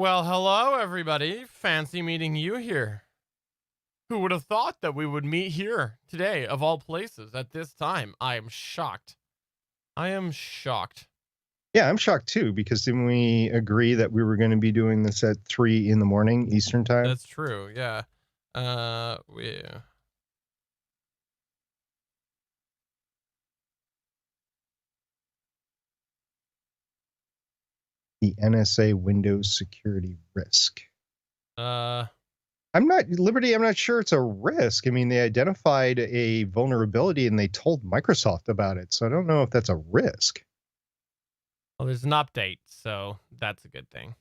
Well, hello, everybody. Fancy meeting you here. Who would have thought that we would meet here today, of all places, at this time? I am shocked. I am shocked. Yeah, I'm shocked too, because didn't we agree that we were going to be doing this at 3 in the morning Eastern time? That's true. Yeah. We. The NSA Windows security risk. Uh. I'm not sure it's a risk. I mean, they identified a vulnerability and they told Microsoft about it. So I don't know if that's a risk. Well, there's an update, so that's a good thing.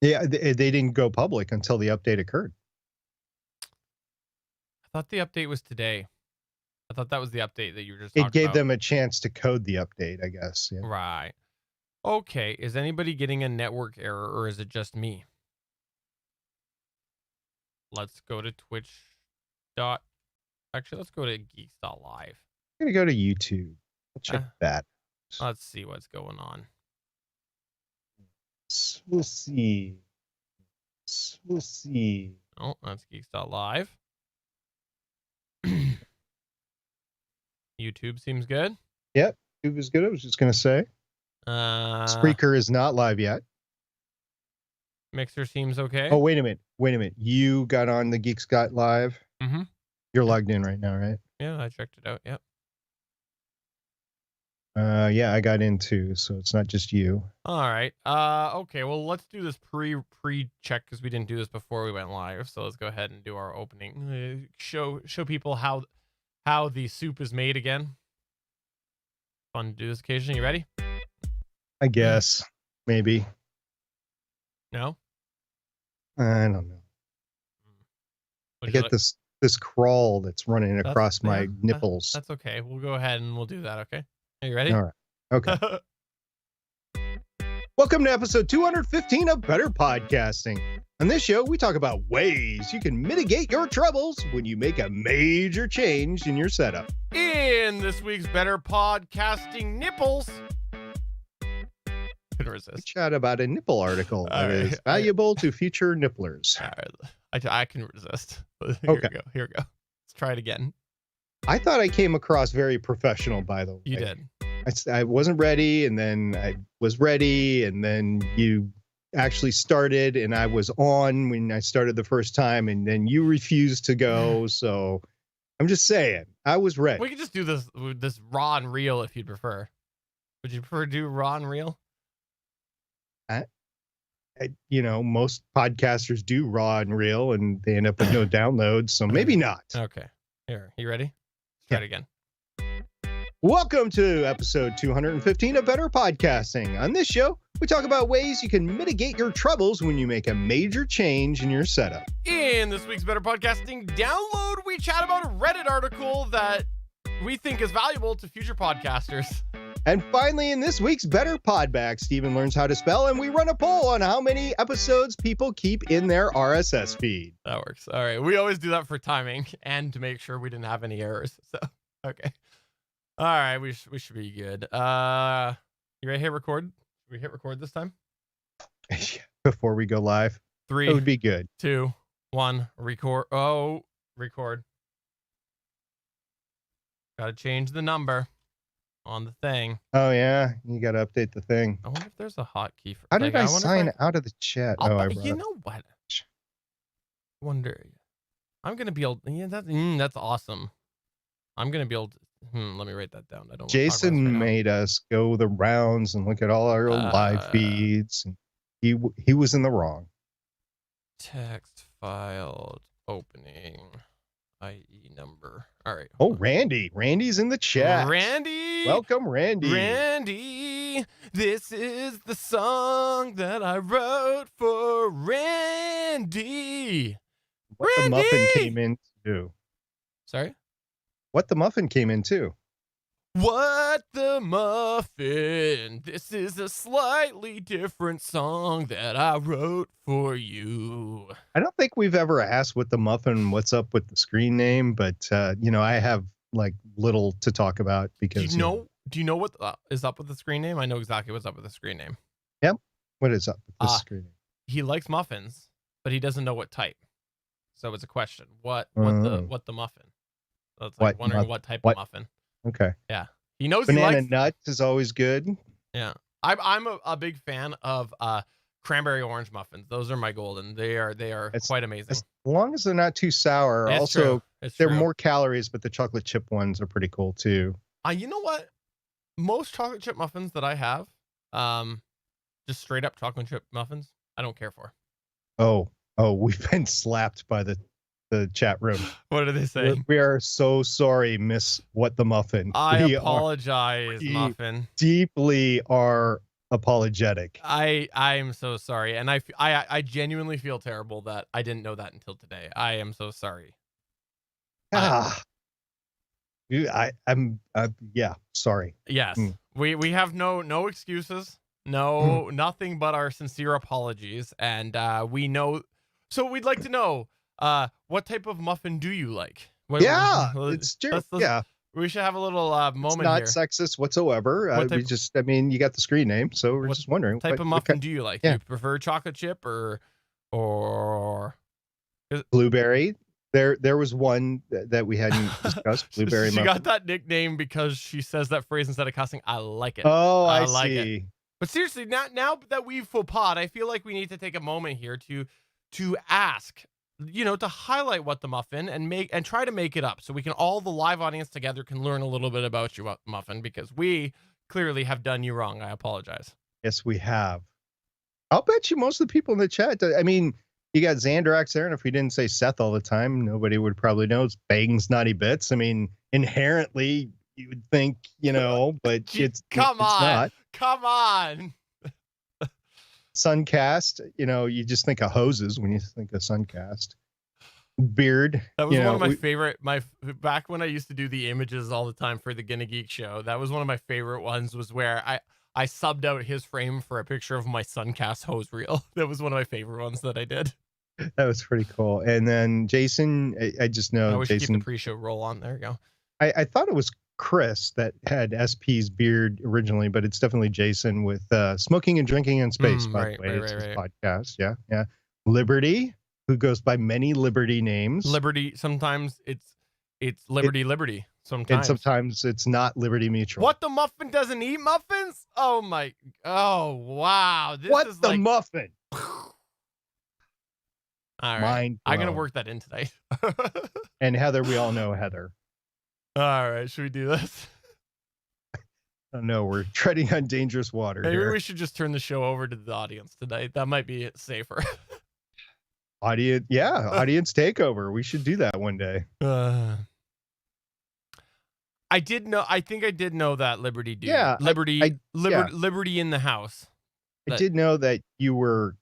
Yeah, they didn't go public until the update occurred. I thought the update was today. I thought that was the update that you were just talking It gave about. them a chance to code the update, I guess. Yeah. Right. Okay. Is anybody getting a network error, or is it just me? Let's go to Twitch. Actually, let's go to geeks.live. I'm going to go to YouTube. We'll check that. Let's see what's going on. We'll see. We'll see. Oh, that's geeks.live. YouTube seems good. Yep, YouTube is good. I was just going to say. Spreaker is not live yet. Mixer seems okay. Oh, wait a minute. You got on the Geeks Got Live? Mm-hmm. You're logged in right now, right? Yeah, I checked it out. Yep. Yeah, I got in too, so it's not just you. All right. Okay, well, let's do this pre-check because we didn't do this before we went live. So let's go ahead and do our opening. Show people how the soup is made again. Fun to do this occasionally. You ready? I guess. Maybe. No? I don't know. I get this crawl that's running across my nipples. That's okay. We'll go ahead and we'll do that, okay? Are you ready? All right. Okay. Welcome to episode 215 of Better Podcasting. On this show, we talk about ways you can mitigate your troubles when you make a major change in your setup. In this week's Better Podcasting Nipples. Couldn't resist. We chat about a nipple article that is valuable to future nipplers. I can resist. Here Okay. we go. Let's try it again. I thought I came across very professional, by the way. You did. I wasn't ready, and then I was ready, and then you actually started, and I was on when I started the first time, and then you refused to go. So I'm just saying, I was ready. We could just do this raw and real if you'd prefer. Would you prefer to do raw and real? Most podcasters do raw and real, and they end up with no downloads. So maybe not. Okay. Here, you ready? Let's try it again. Welcome to episode 215 of Better Podcasting. On this show, we talk about ways you can mitigate your troubles when you make a major change in your setup. In this week's Better Podcasting Download, we chat about a Reddit article that we think is valuable to future podcasters. And finally, in this week's Better Podback, Steven learns how to spell, and we run a poll on how many episodes people keep in their RSS feed. That works. All right. We always do that for timing and to make sure we didn't have any errors. So, okay. All right. We should be good. You ready to hit record? Should we hit record this time? Before we go live? 3. That would be good. 2, 1, record. Oh, record. Gotta change the number on the thing. Oh, yeah. You got to update the thing. I wonder if there's a hotkey for. How did I sign out of the chat? You know what? I wonder. I'm gonna be able. Yeah, that's awesome. I'm gonna be able to. Let me write that down. I don't. Jason made us go the rounds and look at all our live feeds, and he was in the wrong. Text filed opening. IE number. All right. Oh, Randy's in the chat. Randy, welcome, Randy. Randy, this is the song that I wrote for Randy. What the muffin came in too. Sorry. What the muffin came in too. What the muffin? This is a slightly different song that I wrote for you. I don't think we've ever asked what the muffin, what's up with the screen name, but I have like little to talk about because do you know what is up with the screen name? I know exactly what's up with the screen name. Yep. What is up with this Uh, screen? He likes muffins, but he doesn't know what type. So it's a question. What Oh. the muffin? So it's What wondering muff- what type what- of muffin. Okay. Yeah. He knows he Banana likes nuts is always good. Yeah. I'm a big fan of cranberry orange muffins. Those are my golden. They are It's- quite amazing. As long as they're not too sour. It's Also, true. It's they're true. more calories, but the chocolate chip ones are pretty cool too. You know what? Most chocolate chip muffins that I have, just straight up chocolate chip muffins, I don't care for. Oh, we've been slapped by the chat room. What are they saying? We are so sorry, Miss What the Muffin. I We apologize, we- muffin. deeply are apologetic. I'm so sorry, and I genuinely feel terrible that I didn't know that until today. I am so sorry. I'm yeah, sorry. Yes, Mm. we have no excuses, nothing but our sincere apologies, and we know. So we'd like to know, what type of muffin do you like? Yeah, it's true. let's- Yeah, We should have a little it's moment not here. sexist whatsoever. What We type- just, I mean, you got the screen name, so we're What just wondering Type of muffin do you like? yeah. Do you prefer chocolate chip or blueberry. There was one that we hadn't discussed. Blueberry She muffin. got that nickname because she says that phrase instead of cussing. I like it. Oh, I like it. see. But seriously, now that we've faux pas, I feel like we need to take a moment here to ask, to highlight what the muffin and try to make it up so we can all the live audience together can learn a little bit about you, muffin, because we clearly have done you wrong. I apologize. Yes, we have. I'll bet you most of the people in the chat. I mean, you got Xandrax there, and if we didn't say Seth all the time, nobody would probably know. It's Bangs Naughty Bits. I mean, inherently, you would think, but it's not. Come on. Suncast, you just think of hoses when you think of Suncast. Beard. That was one of my favorite. Back when I used to do the images all the time for the Gonna Geek show, that was one of my favorite ones. Was where I subbed out his frame for a picture of my Suncast hose reel. That was one of my favorite ones that I did. That was pretty cool. And then Jason, I just know We should Jason. keep the pre-show roll on. There you go. I thought it was Chris that had SP's beard originally, but it's definitely Jason with Smoking and Drinking in Space, by the way. It's his podcast. Yeah. Liberty, who goes by many Liberty names. Liberty. Sometimes it's Liberty. Sometimes. And sometimes it's not Liberty Mutual. What the muffin doesn't eat muffins? Oh wow. This What is the like, muffin? all right. Mind I'm gonna blown. work that in today. And Heather, we all know Heather. All right, should we do this? I don't know. We're treading on dangerous water Maybe here. we should just turn the show over to the audience tonight. That might be safer. Audience takeover. We should do that one day. I think I did know that Liberty dude. Yeah, Liberty yeah. Liberty in the house. I did know that you were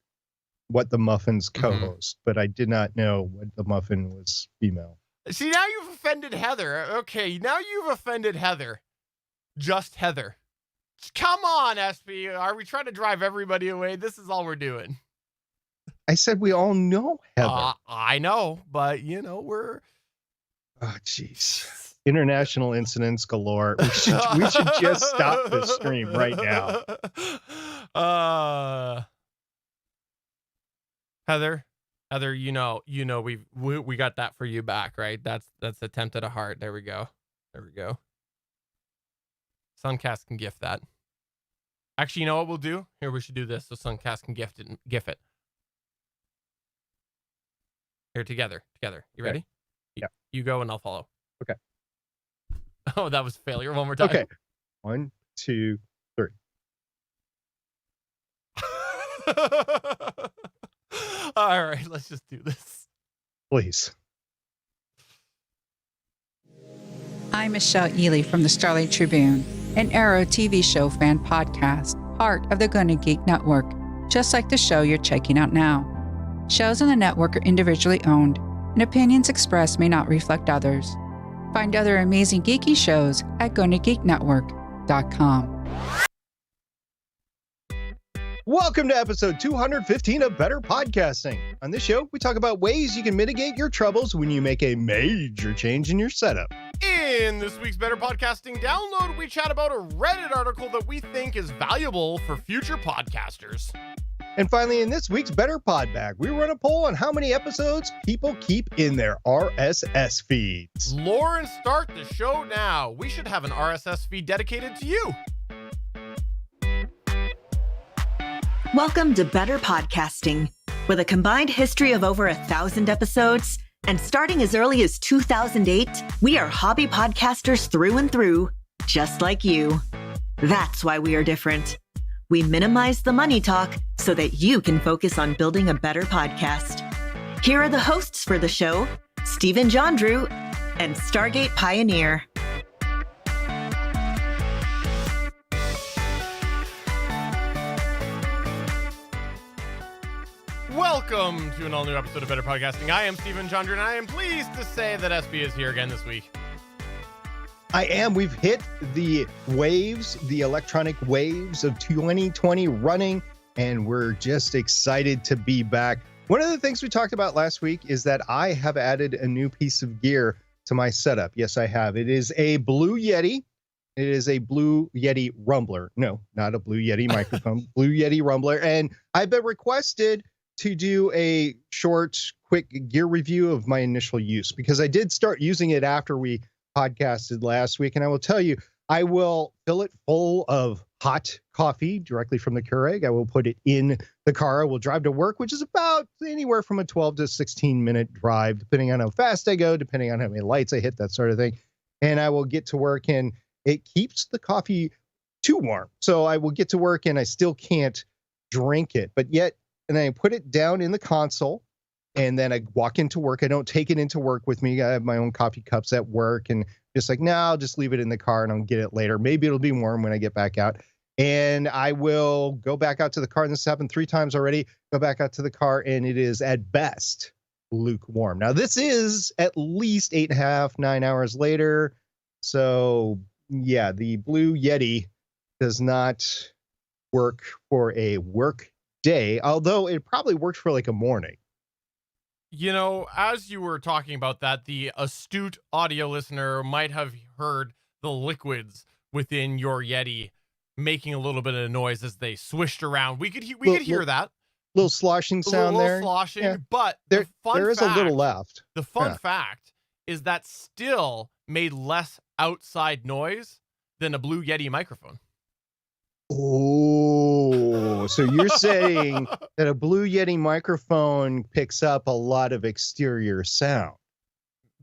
What the Muffin's Mm-hmm. co-host, but I did not know What the Muffin was female. See, now you've offended Heather. Okay, now you've offended Heather. Just Heather. Come on, SP. Are we trying to drive everybody away? This is all we're doing. I said we all know Heather. I know, but we're Oh, jeez. International incidents galore. We should just stop this stream right now. Heather, we got that for you back, right? That's attempt at a heart. There we go. Suncast can gift that. Actually, you know what we'll do? Here, we should do this so Suncast can gift it. Here, together. You ready? Yeah. You go and I'll follow. Okay. Oh, that was failure. One more time. Okay. 1, 2, 3. All right, let's just do this. Please. I'm Michelle Ely from the Starlight Tribune, an Arrow TV show fan podcast, part of the Gonna Geek Network, just like the show you're checking out now. Shows on the network are individually owned, and opinions expressed may not reflect others. Find other amazing geeky shows at GonnaGeekNetwork.com. Welcome to episode 215 of Better Podcasting. On this show, we talk about ways you can mitigate your troubles when you make a major change in your setup. In this week's Better Podcasting download, we chat about a Reddit article that we think is valuable for future podcasters. And finally, in this week's Better Pod Bag, we run a poll on how many episodes people keep in their RSS feeds. Lauren, start the show now. We should have an RSS feed dedicated to you. Welcome to Better Podcasting. With a combined history of over 1,000 episodes and starting as early as 2008, we are hobby podcasters through and through, just like you. That's why we are different. We minimize the money talk so that you can focus on building a better podcast. Here are the hosts for the show, Stephen John Drew and Stargate Pioneer. Welcome to an all-new episode of Better Podcasting. I am Stephen John Drew, and I am pleased to say that SB is here again this week. I am. We've hit the waves, the electronic waves of 2020 running, and we're just excited to be back. One of the things we talked about last week is that I have added a new piece of gear to my setup. Yes, I have. It is a Blue Yeti. It is a Blue Yeti Rumbler. No, not a Blue Yeti microphone. Blue Yeti Rumbler. And I've been requested to do a short, quick gear review of my initial use, because I did start using it after we podcasted last week. And I will tell you, I will fill it full of hot coffee directly from the Keurig. I will put it in the car. I will drive to work, which is about anywhere from a 12 to 16 minute drive, depending on how fast I go, depending on how many lights I hit, that sort of thing. And I will get to work, and it keeps the coffee too warm. So I will get to work and I still can't drink it, but yet, and I put it down in the console, and then I walk into work. I don't take it into work with me. I have my own coffee cups at work, and just like, no, I'll just leave it in the car and I'll get it later. Maybe it'll be warm when I get back out. And I will go back out to the car. And this happened 3 times already. Go back out to the car, and it is at best lukewarm. Now, this is at least 8.5, 9 hours later. So yeah, the Blue Yeti does not work for a work day, although it probably worked for like a morning. You know, as you were talking about that, the astute audio listener might have heard the liquids within your Yeti making a little bit of noise as they swished around. We could hear that Little sloshing sound little there. sloshing, Yeah. but There there is a little left. The fun Yeah. fact is that still made less outside noise than a Blue Yeti microphone. Oh, so you're saying that a Blue Yeti microphone picks up a lot of exterior sound?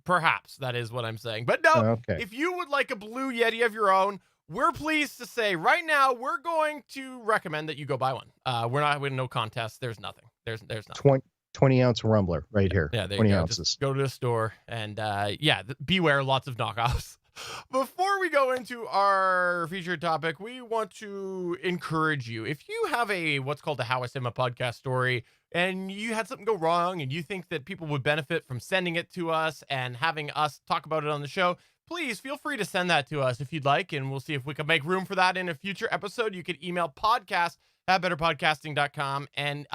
Perhaps that is what I'm saying. But no, Okay. if you would like a Blue Yeti of your own, we're pleased to say right now we're going to recommend that you go buy one. We're not with no contest. There's nothing. There's nothing. 20 ounce rumbler right here. Yeah, there 20 you go. ounces. Just go to the store and beware lots of knockoffs. Before we go into our featured topic, we want to encourage you. If you have what's called a How I Say My Podcast story, and you had something go wrong and you think that people would benefit from sending it to us and having us talk about it on the show, please feel free to send that to us if you'd like, and we'll see if we can make room for that in a future episode. You could email podcast@betterpodcasting.com, and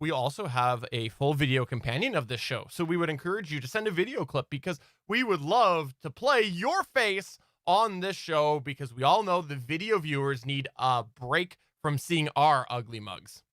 we also have a full video companion of this show. So we would encourage you to send a video clip, because we would love to play your face on this show, because we all know the video viewers need a break from seeing our ugly mugs.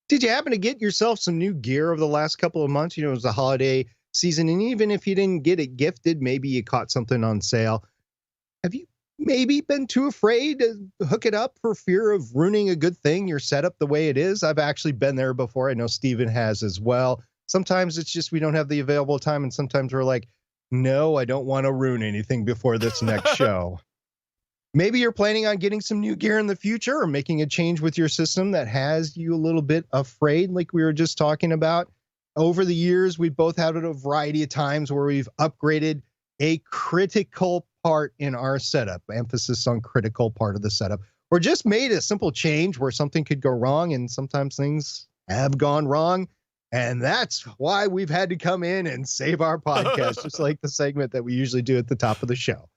Did you happen to get yourself some new gear over the last couple of months? You know, it was the holiday season, and even if you didn't get it gifted, maybe you caught something on sale. Have you maybe been too afraid to hook it up for fear of ruining a good thing, your setup the way it is? I've actually been there before. I know Steven has as well. Sometimes it's just we don't have the available time, and sometimes we're like, no, I don't want to ruin anything before this next show. Maybe you're planning on getting some new gear in the future, or making a change with your system that has you a little bit afraid, like we were just talking about. Over the years, we've both had a variety of times where we've upgraded a critical part in our setup, emphasis on critical part of the setup, or just made a simple change where something could go wrong, and sometimes things have gone wrong. And that's why we've had to come in and save our podcast, just like the segment that we usually do at the top of the show.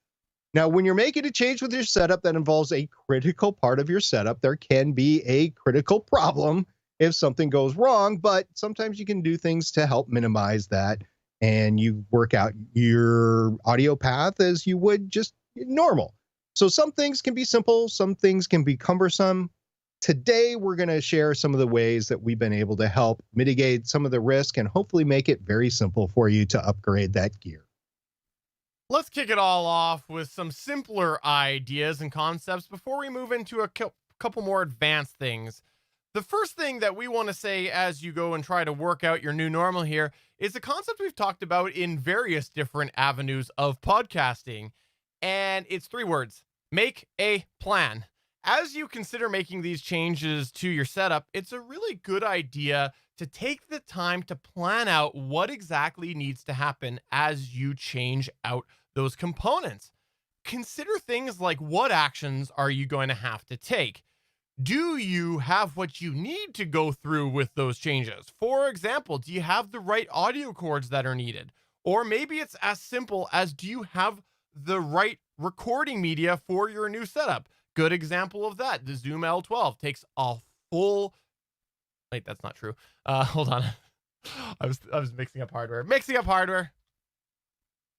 Now, when you're making a change with your setup that involves a critical part of your setup, there can be a critical problem. if something goes wrong, but sometimes you can do things to help minimize that, and you work out your audio path as you would just normal. So some things can be simple, some things can be cumbersome. Today, we're going to share some of the ways that we've been able to help mitigate some of the risk and hopefully make it very simple for you to upgrade that gear. Let's kick it all off with some simpler ideas and concepts before we move into a couple more advanced things. The first thing that we want to say as you go and try to work out your new normal here is a concept we've talked about in various different avenues of podcasting, and it's 3 words: make a plan. As you consider making these changes to your setup, it's a really good idea to take the time to plan out what exactly needs to happen as you change out those components. Consider things like, what actions are you going to have to take? Do you have what you need to go through with those changes? For example, do you have the right audio cords that are needed? Or maybe it's as simple as, do you have the right recording media for your new setup? Good example of that, the Zoom L12 takes a full... Wait, that's not true. Hold on. I was mixing up hardware.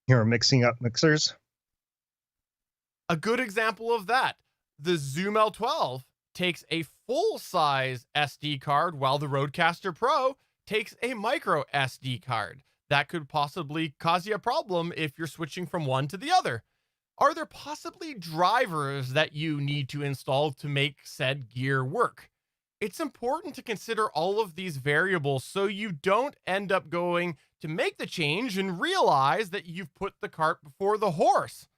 You're mixing up mixers. A good example of that, the Zoom L12 takes a full-size SD card, while the Rodecaster Pro takes a micro SD card. That could possibly cause you a problem if you're switching from one to the other. Are there possibly drivers that you need to install to make said gear work? It's important to consider all of these variables so you don't end up going to make the change and realize that you've put the cart before the horse.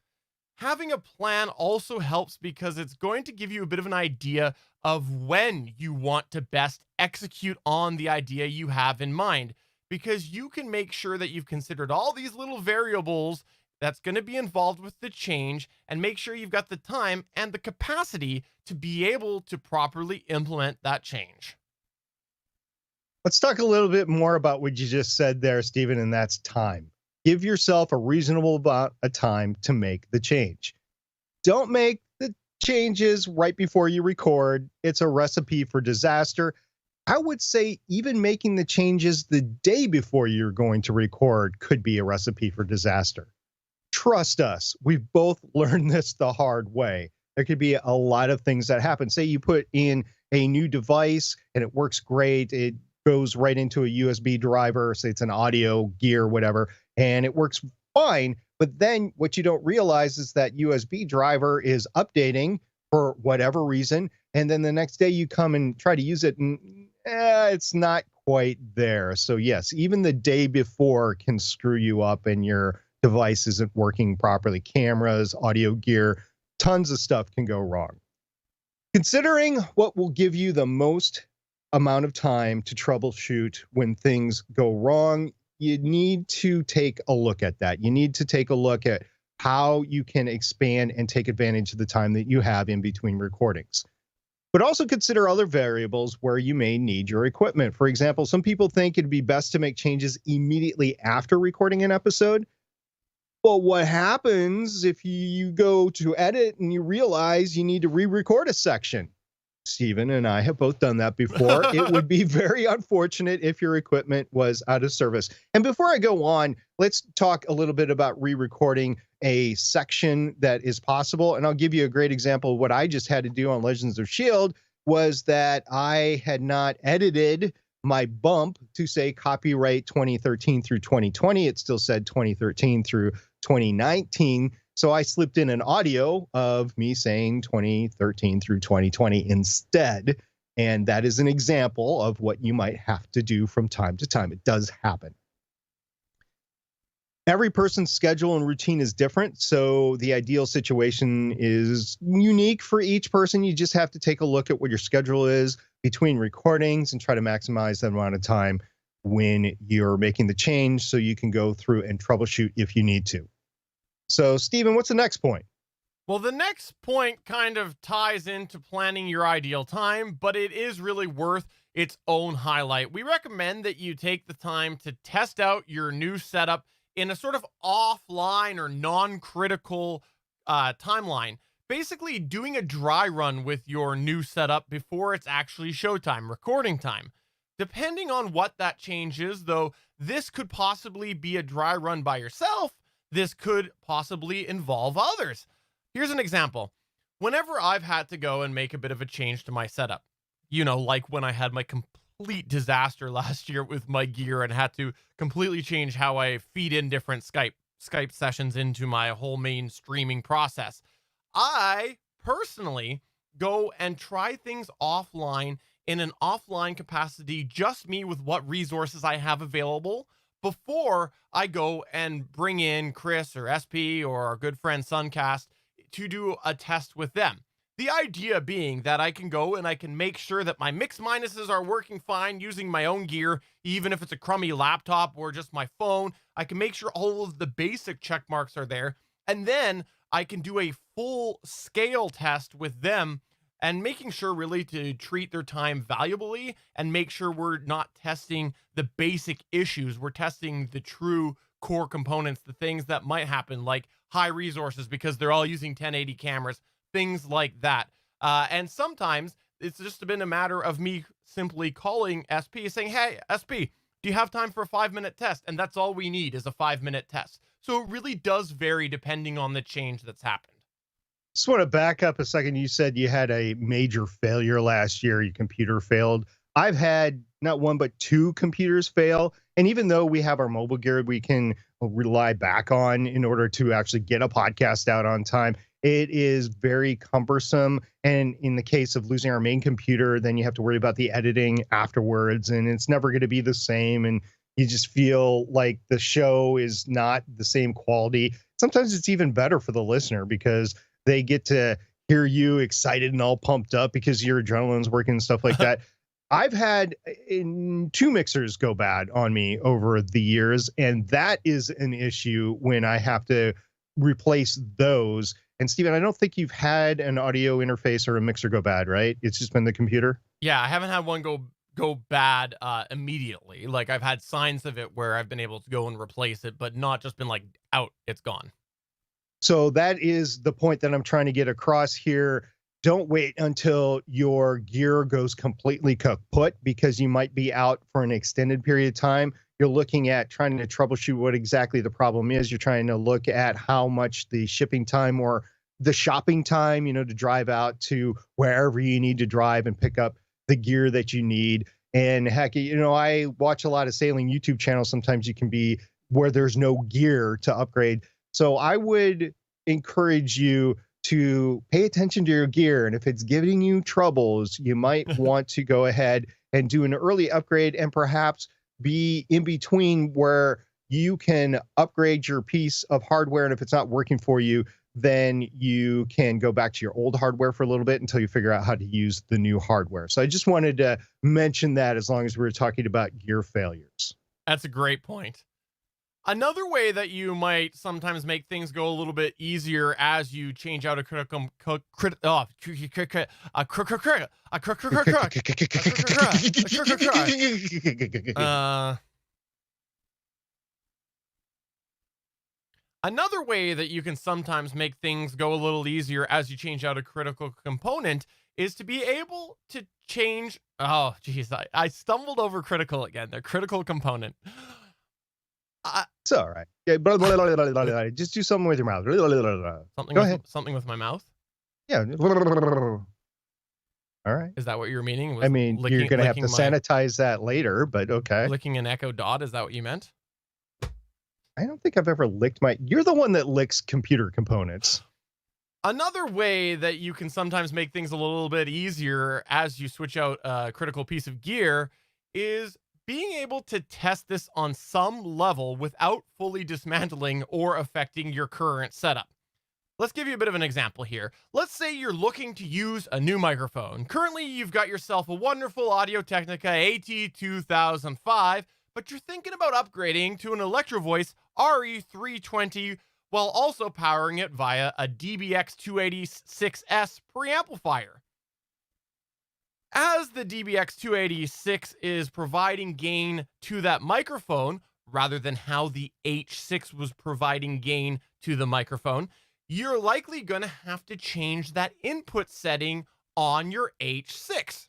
Having a plan also helps because it's going to give you a bit of an idea of when you want to best execute on the idea you have in mind, because you can make sure that you've considered all these little variables that's going to be involved with the change, and make sure you've got the time and the capacity to be able to properly implement that change. Let's talk a little bit more about what you just said there, Stephen, and that's time. Give yourself a reasonable amount of time to make the change. Don't make the changes right before you record. It's a recipe for disaster. I would say even making the changes the day before you're going to record could be a recipe for disaster. Trust us, we've both learned this the hard way. There could be a lot of things that happen. Say you put in a new device and it works great. It goes right into a USB driver, say it's an audio gear, whatever, and it works fine. But then what you don't realize is that USB driver is updating for whatever reason. And then the next day you come and try to use it and it's not quite there. So yes, even the day before can screw you up and your device isn't working properly. Cameras, audio gear, tons of stuff can go wrong. Considering what will give you the most amount of time to troubleshoot when things go wrong, you need to take a look at that. You need to take a look at how you can expand and take advantage of the time that you have in between recordings. But also consider other variables where you may need your equipment. For example, some people think it'd be best to make changes immediately after recording an episode. Well, what happens if you go to edit and you realize you need to re-record a section? Stephen and I have both done that before. It would be very unfortunate if your equipment was out of service. And before I go on, let's talk a little bit about re-recording a section that is possible. And I'll give you a great example of what I just had to do on Legends of S.H.I.E.L.D. was that I had not edited my bump to say copyright 2013 through 2020. It still said 2013 through 2019. So I slipped in an audio of me saying 2013 through 2020 instead. And that is an example of what you might have to do from time to time. It does happen. Every person's schedule and routine is different, so the ideal situation is unique for each person. You just have to take a look at what your schedule is between recordings and try to maximize that amount of time when you're making the change so you can go through and troubleshoot if you need to. So, Stephen, what's the next point? Well, the next point kind of ties into planning your ideal time, but it is really worth its own highlight. We recommend that you take the time to test out your new setup in a sort of offline or non-critical timeline, basically doing a dry run with your new setup before it's actually showtime, recording time. Depending on what that change is, though, this could possibly be a dry run by yourself. This could possibly involve others. Here's an example. Whenever I've had to go and make a bit of a change to my setup, like when I had my complete disaster last year with my gear and had to completely change how I feed in different Skype sessions into my whole main streaming process, I personally go and try things offline in an offline capacity, just me with what resources I have available, before I go and bring in Chris or SP or our good friend Suncast to do a test with them. The idea being that I can go and I can make sure that my mix minuses are working fine using my own gear, even if it's a crummy laptop or just my phone. I can make sure all of the basic check marks are there. And then I can do a full scale test with them and making sure really to treat their time valuably and make sure we're not testing the basic issues. We're testing the true core components, the things that might happen, like high resources because they're all using 1080 cameras, things like that. And sometimes it's just been a matter of me simply calling SP saying, hey, SP, do you have time for a 5-minute test? And that's all we need is a 5-minute test. So it really does vary depending on the change that's happened. Just want to back up a second. You said you had a major failure last year. Your computer failed. I've had not one, but 2 computers fail. And even though we have our mobile gear we can rely back on in order to actually get a podcast out on time, it is very cumbersome. And in the case of losing our main computer, then you have to worry about the editing afterwards. And it's never going to be the same. And you just feel like the show is not the same quality. Sometimes it's even better for the listener because they get to hear you excited and all pumped up because your adrenaline's working and stuff like that. I've had 2 mixers go bad on me over the years, and that is an issue when I have to replace those. And Steven, I don't think you've had an audio interface or a mixer go bad, right? It's just been the computer? Yeah, I haven't had one go bad immediately. Like I've had signs of it where I've been able to go and replace it, but not just been like out, it's gone. So that is the point that I'm trying to get across here. Don't wait until your gear goes completely kaput because you might be out for an extended period of time. You're looking at trying to troubleshoot what exactly the problem is. You're trying to look at how much the shipping time or the shopping time, to drive out to wherever you need to drive and pick up the gear that you need. And heck, I watch a lot of sailing YouTube channels. Sometimes you can be where there's no gear to upgrade. So I would encourage you to pay attention to your gear. And if it's giving you troubles, you might want to go ahead and do an early upgrade and perhaps be in between where you can upgrade your piece of hardware. And if it's not working for you, then you can go back to your old hardware for a little bit until you figure out how to use the new hardware. So I just wanted to mention that as long as we were talking about gear failures. That's a great point. Another way that you might sometimes make things go a little bit easier as you change out a critical another way that you can sometimes make things go a little easier as you change out a critical component is to be able to change. Oh, geez, I stumbled over critical again. The critical component. It's all right. Yeah, just do something with your mouth. Something with my mouth? Yeah. All right. Is that what you're meaning? You're going to have to sanitize that later, but okay. Licking an Echo Dot, is that what you meant? I don't think I've ever licked You're the one that licks computer components. Another way that you can sometimes make things a little bit easier as you switch out a critical piece of gear is being able to test this on some level without fully dismantling or affecting your current setup. Let's give you a bit of an example here. Let's say you're looking to use a new microphone. Currently, you've got yourself a wonderful Audio-Technica AT2005, but you're thinking about upgrading to an Electro Voice RE320 while also powering it via a DBX286S preamplifier. As the DBX286 is providing gain to that microphone, rather than how the H6 was providing gain to the microphone, you're likely going to have to change that input setting on your H6.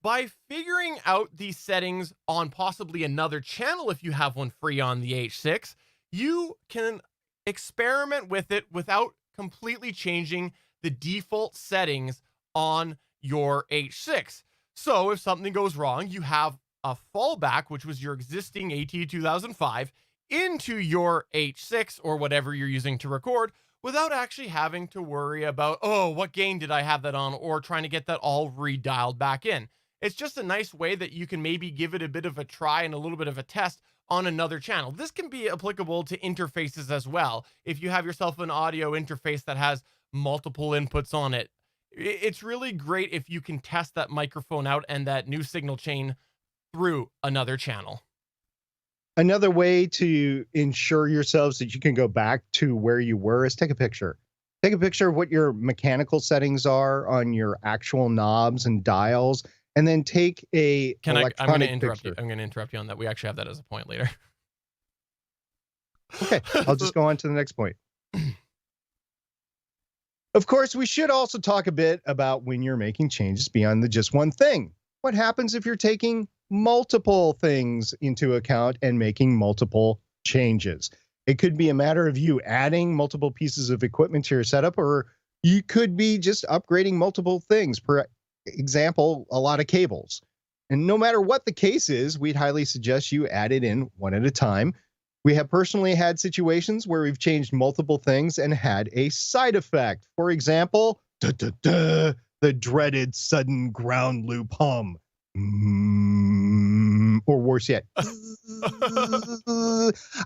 By figuring out these settings on possibly another channel, if you have one free on the H6, you can experiment with it without completely changing the default settings on your H6. So if something goes wrong, you have a fallback, which was your existing AT2005, into your H6 or whatever you're using to record, without actually having to worry about, oh, what gain did I have that on, or trying to get that all redialed back in. It's just a nice way that you can maybe give it a bit of a try and a little bit of a test on another channel. This can be applicable to interfaces as well. If you have yourself an audio interface that has multiple inputs on it, it's really great if you can test that microphone out and that new signal chain through another channel. Another way to ensure yourselves that you can go back to where you were is take a picture. Take a picture of what your mechanical settings are on your actual knobs and dials, and then take a I'm going to interrupt picture. you. I'm going to interrupt you on that. We actually have that as a point later. Okay, I'll just go on to the next point. Of course, we should also talk a bit about when you're making changes beyond the just one thing. What happens if you're taking multiple things into account and making multiple changes? It could be a matter of you adding multiple pieces of equipment to your setup, or you could be just upgrading multiple things. For example, a lot of cables. And no matter what the case is, we'd highly suggest you add it in one at a time. We have personally had situations where we've changed multiple things and had a side effect. For example, the dreaded sudden ground loop hum. Or worse yet,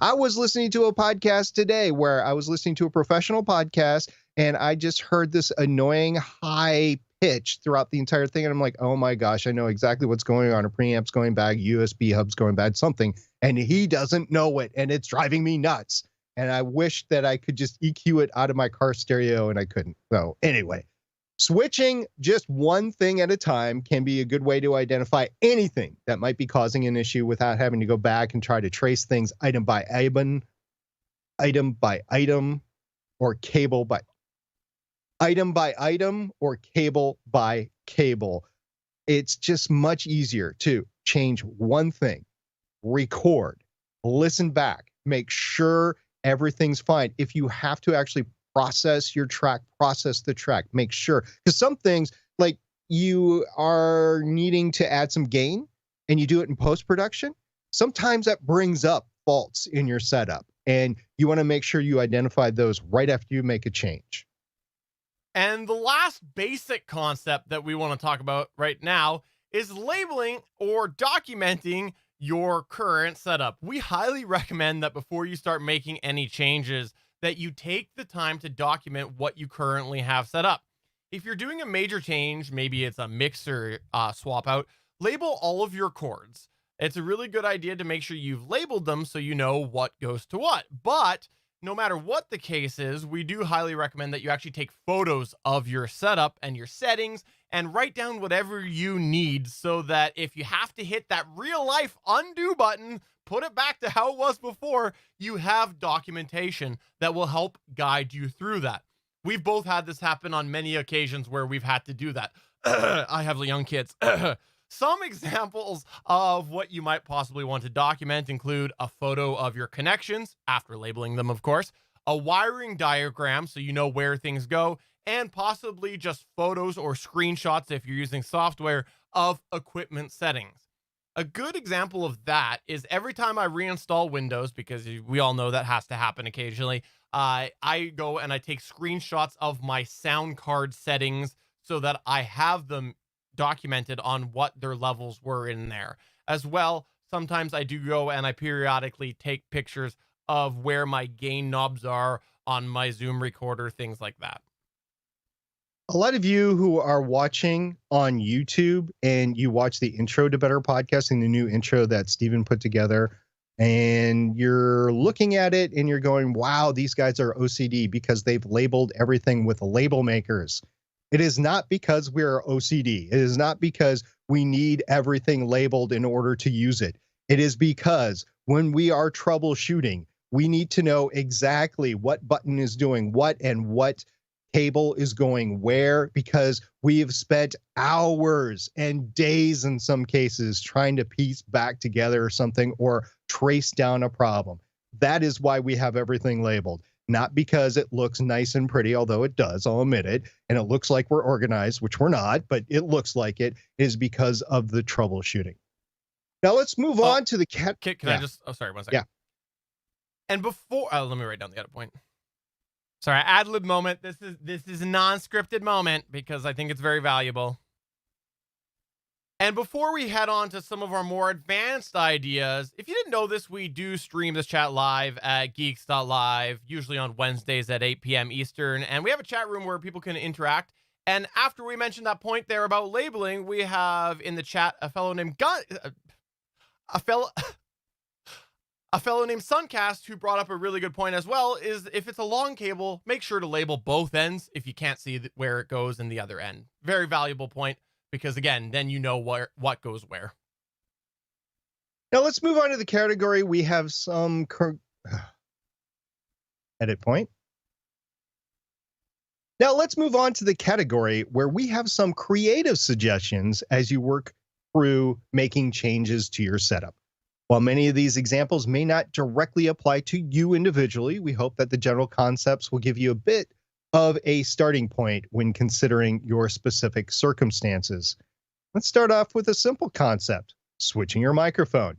I was listening to a podcast today where I was listening to a professional podcast, and I just heard this annoying high pitch throughout the entire thing. And I'm like, oh my gosh, I know exactly what's going on. A preamp's going bad, USB hub's going bad, something. And he doesn't know it, and it's driving me nuts. And I wish that I could just EQ it out of my car stereo, and I couldn't. So anyway, switching just one thing at a time can be a good way to identify anything that might be causing an issue without having to go back and try to trace things item by item, or cable by item, or cable by cable. It's just much easier to change one thing, record, listen back, make sure everything's fine. If you have to actually process your track, process the track, make sure, because some things, like you are needing to add some gain and you do it in post-production, sometimes that brings up faults in your setup, and you want to make sure you identify those right after you make a change. And the last basic concept that we want to talk about right now is labeling or documenting your current setup. We highly recommend that before you start making any changes, that you take the time to document what you currently have set up. If you're doing a major change, maybe it's a mixer swap out, label all of your chords. It's a really good idea to make sure you've labeled them so you know what goes to what. But no matter what the case is, we do highly recommend that you actually take photos of your setup and your settings and write down whatever you need, so that if you have to hit that real life undo button, put it back to how it was before, you have documentation that will help guide you through that. We've both had this happen on many occasions where we've had to do that. I have young kids. Some examples of what you might possibly want to document include a photo of your connections, after labeling them, of course, a wiring diagram so you know where things go, and possibly just photos or screenshots, if you're using software, of equipment settings. A good example of that is every time I reinstall Windows, because we all know that has to happen occasionally, I go and I take screenshots of my sound card settings so that I have them documented on what their levels were in there. As well, sometimes I do go and I periodically take pictures of where my gain knobs are on my Zoom recorder, things like that. A lot of you who are watching on YouTube and you watch the intro to Better Podcasting, the new intro that Steven put together, and you're looking at it and you're going, wow, these guys are OCD because they've labeled everything with label makers. It is not because we're OCD. It is not because we need everything labeled in order to use it. It is because when we are troubleshooting, We need to know exactly what button is doing what and what cable is going where, because we have spent hours and days in some cases trying to piece back together something or trace down a problem. That is why we have everything labeled. Not because it looks nice and pretty, although it does, I'll admit it, and it looks like we're organized, which we're not, but it looks like it, is because of the troubleshooting. Now let's move on to the Can I just, sorry, 1 second. Yeah. And before, let me write down the other point. Sorry, ad lib moment. This is a non-scripted moment because I think it's very valuable. And before we head on to some of our more advanced ideas, if you didn't know this, we do stream this chat live at geeks.live, usually on Wednesdays at 8 p.m. Eastern. And we have a chat room where people can interact. And after we mentioned that point there about labeling, we have in the chat a fellow named Suncast who brought up a really good point as well, is if it's a long cable, make sure to label both ends if you can't see where it goes in the other end. Very valuable point. Because again, then you know what goes where. Now let's move on to the category. We have some edit point. Now let's move on to the category where we have some creative suggestions as you work through making changes to your setup. While many of these examples may not directly apply to you individually, we hope that the general concepts will give you a bit of a starting point when considering your specific circumstances. Let's start off with a simple concept: switching your microphone.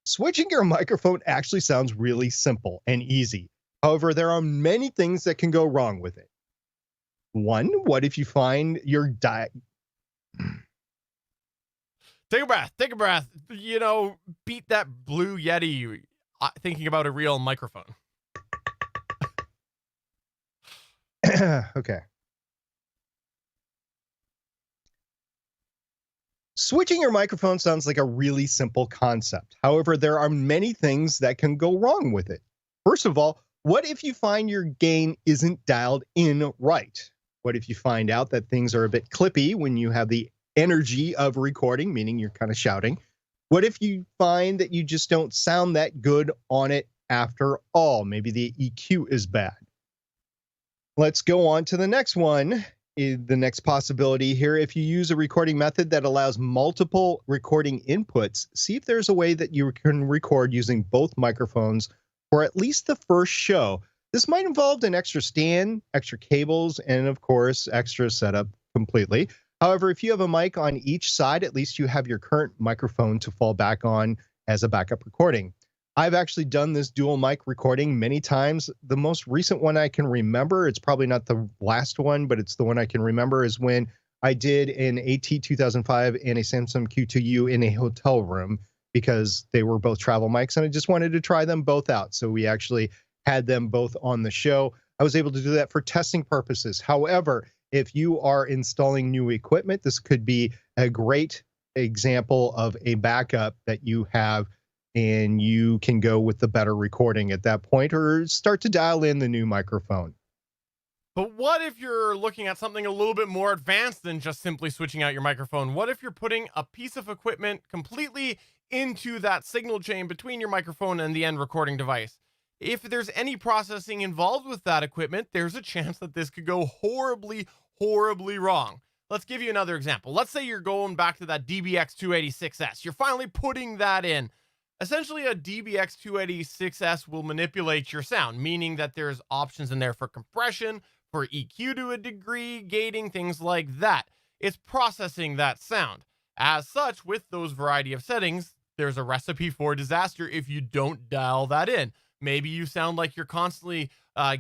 Switching your microphone actually sounds really simple and easy. However, there are many things that can go wrong with it. One, what if you find your Take a breath. Take a breath. You know, beat that Blue Yeti thinking about a real microphone. Okay. Switching your microphone sounds like a really simple concept. However, there are many things that can go wrong with it. First of all, what if you find your gain isn't dialed in right? What if you find out that things are a bit clippy when you have the energy of recording, meaning you're kind of shouting? What if you find that you just don't sound that good on it after all? Maybe the EQ is bad. Let's go on to the next one. The next possibility here: if you use a recording method that allows multiple recording inputs, see if there's a way that you can record using both microphones for at least the first show. This might involve an extra stand, extra cables, and of course, extra setup completely. However, if you have a mic on each side, at least you have your current microphone to fall back on as a backup recording. I've actually done this dual mic recording many times. The most recent one I can remember, it's probably not the last one, but it's the one I can remember, is when I did an AT-2005 and a Samsung Q2U in a hotel room, because they were both travel mics and I just wanted to try them both out. So we actually had them both on the show. I was able to do that for testing purposes. However, if you are installing new equipment, this could be a great example of a backup that you have, and you can go with the better recording at that point or start to dial in the new microphone. But what if you're looking at something a little bit more advanced than just simply switching out your microphone? What if you're putting a piece of equipment completely into that signal chain between your microphone and the end recording device? If there's any processing involved with that equipment, there's a chance that this could go horribly, horribly wrong. Let's give you another example. Let's say you're going back to that DBX286S. You're finally putting that in. Essentially, a DBX286S will manipulate your sound, meaning that there's options in there for compression, for EQ to a degree, gating, things like that. It's processing that sound. As such, with those variety of settings, there's a recipe for disaster if you don't dial that in. Maybe you sound like you're constantly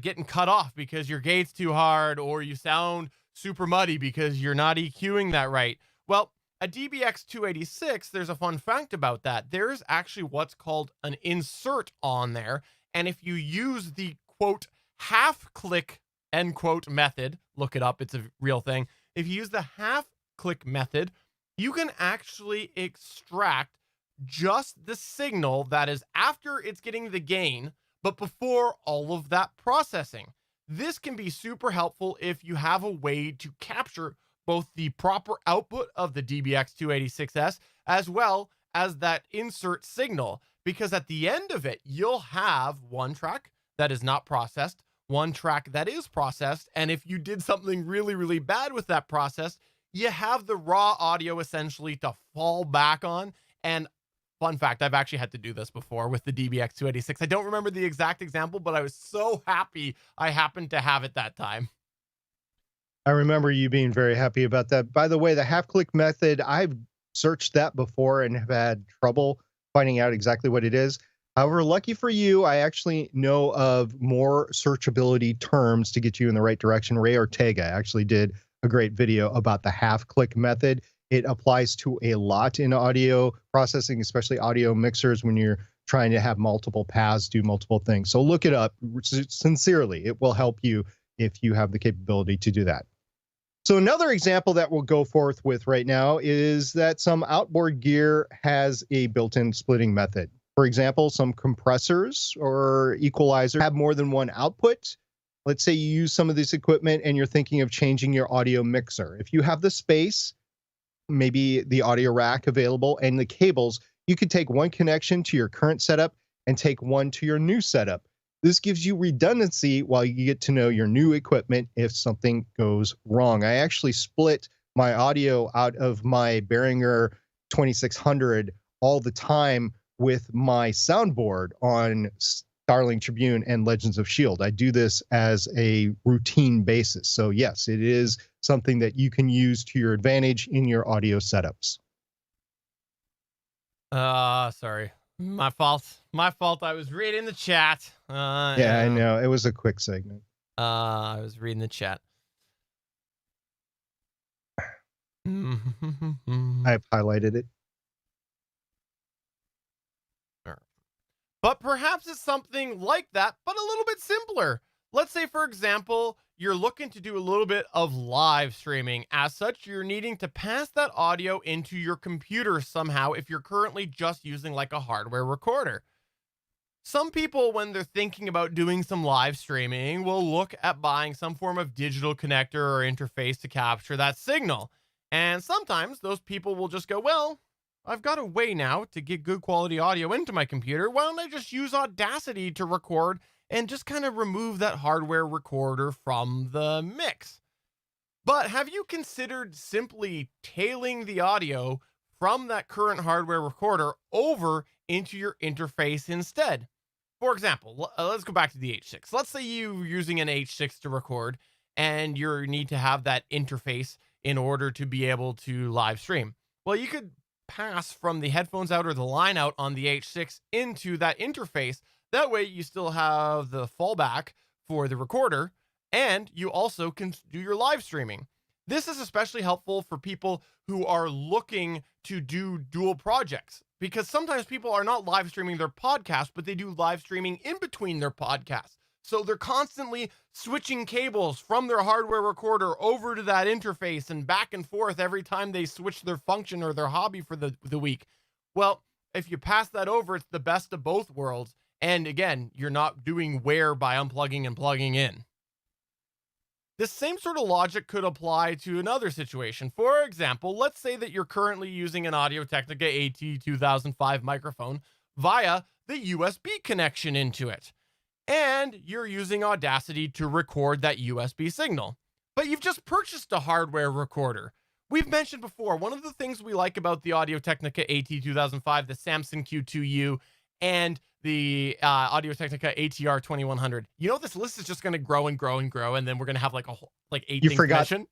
getting cut off because your gate's too hard, or you sound super muddy because you're not EQing that right. Well, a DBX286, there's a fun fact about that. There's actually what's called an insert on there. And if you use the, quote, half click, end quote, method, look it up, it's a real thing. If you use the half click method, you can actually extract just the signal that is after it's getting the gain, but before all of that processing. This can be super helpful if you have a way to capture both the proper output of the DBX286S as well as that insert signal. because at the end of it, you'll have one track that is not processed, one track that is processed. And if you did something really, really bad with that process, you have the raw audio essentially to fall back on. And fun fact, I've actually had to do this before with the DBX286. I don't remember the exact example, but I was so happy I happened to have it that time. I remember you being very happy about that. By the way, the half click method, I've searched that before and have had trouble finding out exactly what it is. However, lucky for you, I actually know of more searchability terms to get you in the right direction. Ray Ortega actually did a great video about the half click method. It applies to a lot in audio processing, especially audio mixers when you're trying to have multiple paths do multiple things. So look it up sincerely. It will help you if you have the capability to do that. So another example that we'll go forth with right now is that some outboard gear has a built-in splitting method. For example, some compressors or equalizers have more than one output. Let's say you use some of this equipment and you're thinking of changing your audio mixer. If you have the space, maybe the audio rack available and the cables, you could take one connection to your current setup and take one to your new setup. This gives you redundancy while you get to know your new equipment if something goes wrong. I actually split my audio out of my Behringer 2600 all the time with my soundboard on Starling Tribune and Legends of S.H.I.E.L.D. I do this as a routine basis. So yes, it is something that you can use to your advantage in your audio setups. Sorry. My fault. I was reading the chat. Yeah, I know. It was a quick segment. I was reading the chat. I've highlighted it. But perhaps it's something like that, but a little bit simpler. Let's say, for example, you're looking to do a little bit of live streaming. As such, you're needing to pass that audio into your computer somehow if you're currently just using like a hardware recorder. Some people, when they're thinking about doing some live streaming, will look at buying some form of digital connector or interface to capture that signal. And sometimes those people will just go, well, I've got a way now to get good quality audio into my computer. Why don't I just use Audacity to record and just kind of remove that hardware recorder from the mix? But have you considered simply tailing the audio from that current hardware recorder over into your interface instead? For example, let's go back to the H6. Let's say you're using an H6 to record and you need to have that interface in order to be able to live stream. Well, you could pass from the headphones out or the line out on the H6 into that interface. That way you still have the fallback for the recorder and you also can do your live streaming. This is especially helpful for people who are looking to do dual projects, because sometimes people are not live streaming their podcast, but they do live streaming in between their podcasts. So they're constantly switching cables from their hardware recorder over to that interface and back and forth every time they switch their function or their hobby for the week. Well, if you pass that over, it's the best of both worlds. And again, you're not doing wear by unplugging and plugging in. This same sort of logic could apply to another situation. For example, let's say that you're currently using an Audio-Technica AT2005 microphone via the USB connection into it, and you're using Audacity to record that USB signal. But you've just purchased a hardware recorder. We've mentioned before, one of the things we like about the Audio-Technica AT2005, the Samson Q2U, and the Audio-Technica ATR 2100. You know, this list is just going to grow and grow and grow, and then we're going to have like a whole, like 8 things mentioned.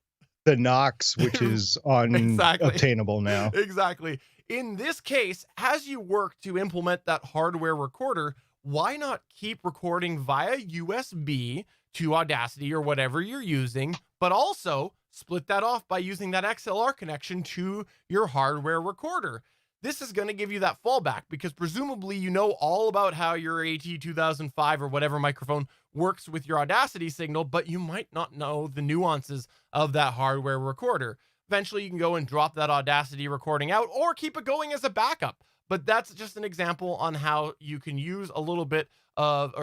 The Knox, which is unobtainable now. Exactly. In this case, as you work to implement that hardware recorder, why not keep recording via USB to Audacity or whatever you're using, but also split that off by using that XLR connection to your hardware recorder? This is going to give you that fallback because presumably you know all about how your AT2005 or whatever microphone works with your Audacity signal, but you might not know the nuances of that hardware recorder. Eventually you can go and drop that Audacity recording out or keep it going as a backup. But that's just an example on how you can use a little bit of,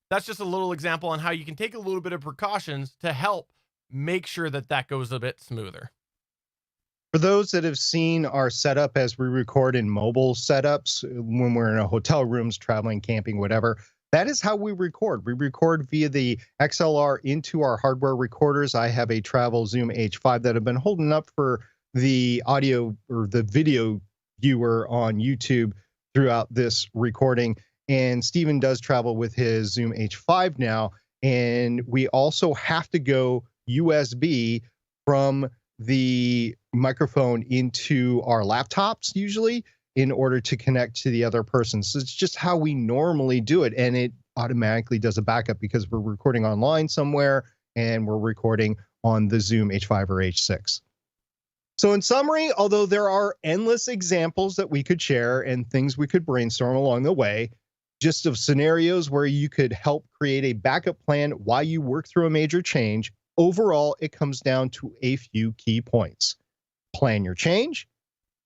that's just a little example on how you can take a little bit of precautions to help make sure that that goes a bit smoother. For those that have seen our setup as we record in mobile setups, when we're in a hotel rooms, traveling, camping, whatever, that is how we record. We record via the XLR into our hardware recorders. I have a travel Zoom H5 that I've been holding up for the audio or the video viewer on YouTube throughout this recording. And Stephen does travel with his Zoom H5 now. And we also have to go USB from the microphone into our laptops usually in order to connect to the other person. So it's just how we normally do it. And it automatically does a backup because we're recording online somewhere and we're recording on the Zoom H5 or H6. So in summary, although there are endless examples that we could share and things we could brainstorm along the way, just of scenarios where you could help create a backup plan while you work through a major change, overall, it comes down to a few key points. Plan your change,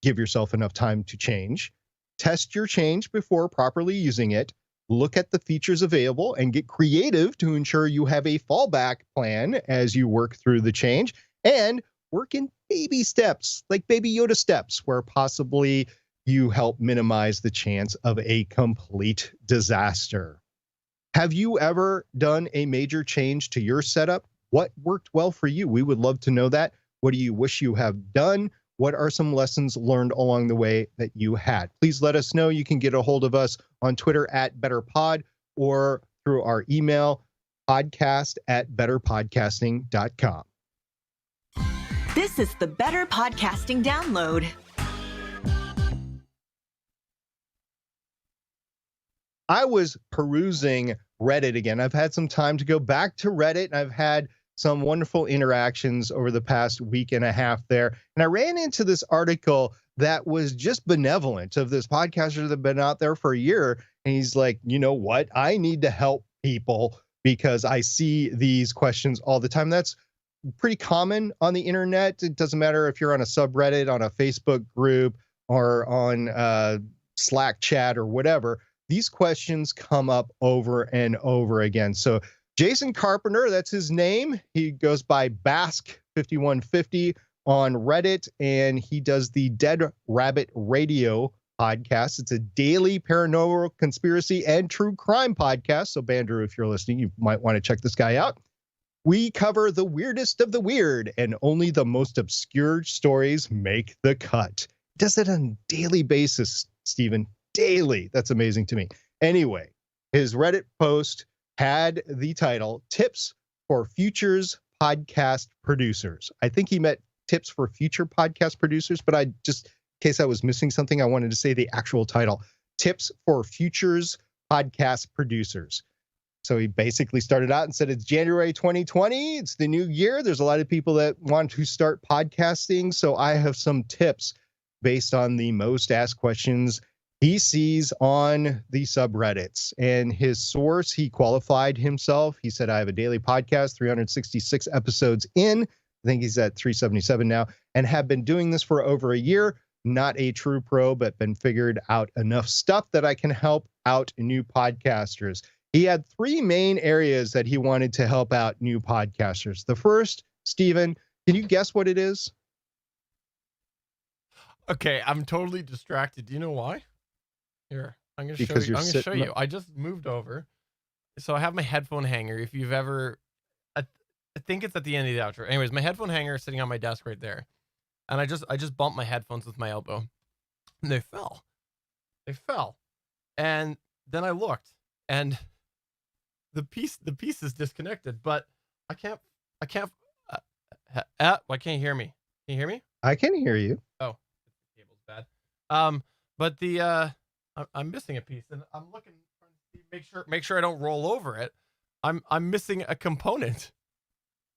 give yourself enough time to change, test your change before properly using it, look at the features available and get creative to ensure you have a fallback plan as you work through the change, and work in baby steps, like Baby Yoda steps, where possibly you help minimize the chance of a complete disaster. Have you ever done a major change to your setup? What worked well for you? We would love to know that. What do you wish you have done? What are some lessons learned along the way that you had? Please let us know. You can get a hold of us on Twitter at BetterPod or through our email, podcast@betterpodcasting.com. This is the Better Podcasting Download. I was perusing Reddit again. I've had some time to go back to Reddit, and I've had some wonderful interactions over the past week and a half there. And I ran into this article that was just benevolent of this podcaster that had been out there for a year. And he's like, you know what? I need to help people because I see these questions all the time. That's pretty common on the internet. It doesn't matter if you're on a subreddit, on a Facebook group, or on Slack chat or whatever. These questions come up over and over again. So Jason Carpenter, that's his name. He goes by Basque5150 on Reddit, and he does the Dead Rabbit Radio podcast. It's a daily paranormal conspiracy and true crime podcast. So Bandrew, if you're listening, you might want to check this guy out. We cover the weirdest of the weird, and only the most obscure stories make the cut. Does it on a daily basis, Stephen. Daily. That's amazing to me. Anyway, his Reddit post had the title Tips for Futures Podcast Producers. I think he meant tips for future podcast producers, but I just, in case I was missing something, I wanted to say the actual title, Tips for Futures Podcast Producers. So he basically started out and said, it's January 2020. It's the new year. There's a lot of people that want to start podcasting. So I have some tips based on the most asked questions he sees on the subreddits. And his source, he qualified himself. He said, I have a daily podcast, 366 episodes in. I think he's at 377 now, and have been doing this for over a year. Not a true pro, but been figured out enough stuff that I can help out new podcasters. He had three main areas that he wanted to help out new podcasters. The first, Stephen, can you guess what it is? Okay, I'm totally distracted. Do you know why? Here, I'm gonna show Because you. you're I'm gonna show sitting you. I just moved over, so I have my headphone hanger. If you've ever, I think it's at the end of the outro. Anyways, my headphone hanger is sitting on my desk right there, and I just bumped my headphones with my elbow, and they fell. They fell, and then I looked, and the piece is disconnected, but I can't. Why can't you hear me? Can you hear me? I can hear you. Oh, the cable's bad. But the I'm missing a piece, and I'm looking to make sure I don't roll over it. I'm missing a component.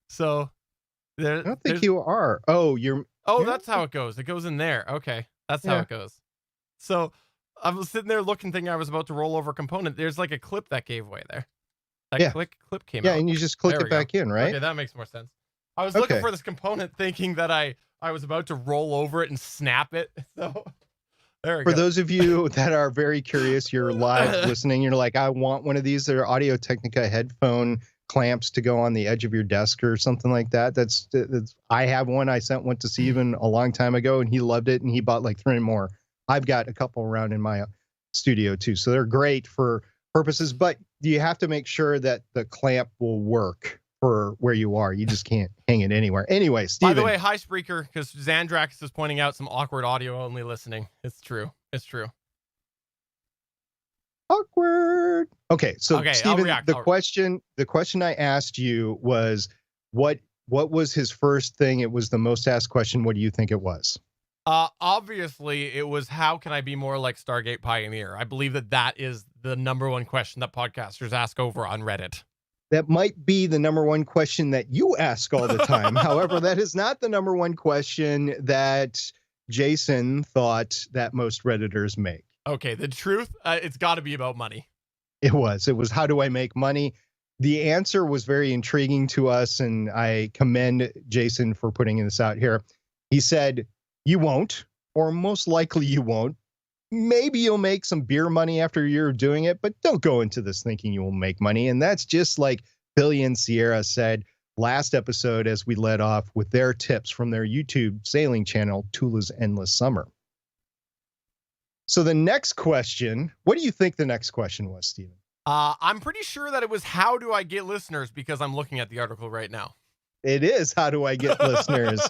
So there. I don't think you are. Oh, you're. Oh, that's how it goes. It goes in there. Okay, that's how it goes. So I was sitting there looking, thinking I was about to roll over a component. There's like a clip that gave way there. That clip came out. Yeah, and you just click it back in, right? Okay, that makes more sense. I was looking for this component, thinking that I was about to roll over it and snap it. So. There we go. For those of you that are very curious, you're live listening, you're like, I want one of these. They're Audio Technica headphone clamps to go on the edge of your desk or something like that. That's I have one. I sent one to Steven a long time ago, and he loved it, and he bought like 3 more. I've got a couple around in my studio too, so they're great for purposes, but you have to make sure that the clamp will work for where you are. You just can't hang it anywhere. Anyway, Steven. By the way, hi Spreaker, because Xandrax is pointing out some awkward audio only listening. It's true. It's true. Awkward. Okay, so Okay, Steven, the question I asked you was what was his first thing? It was the most asked question. What do you think it was? Obviously, it was how can I be more like Stargate Pioneer? I believe that is the number one question that podcasters ask over on Reddit. That might be the number one question that you ask all the time. However, that is not the number one question that Jason thought that most Redditors make. Okay, the truth, it's got to be about money. It was how do I make money? The answer was very intriguing to us, and I commend Jason for putting this out here. He said, you won't, or most likely you won't. Maybe you'll make some beer money after a year of doing it, but don't go into this thinking you will make money. And that's just like Billy and Sierra said last episode as we led off with their tips from their YouTube sailing channel, Tula's Endless Summer. So the next question, what do you think the next question was, Steven? I'm pretty sure that it was how do I get listeners, because I'm looking at the article right now. It is how do I get listeners?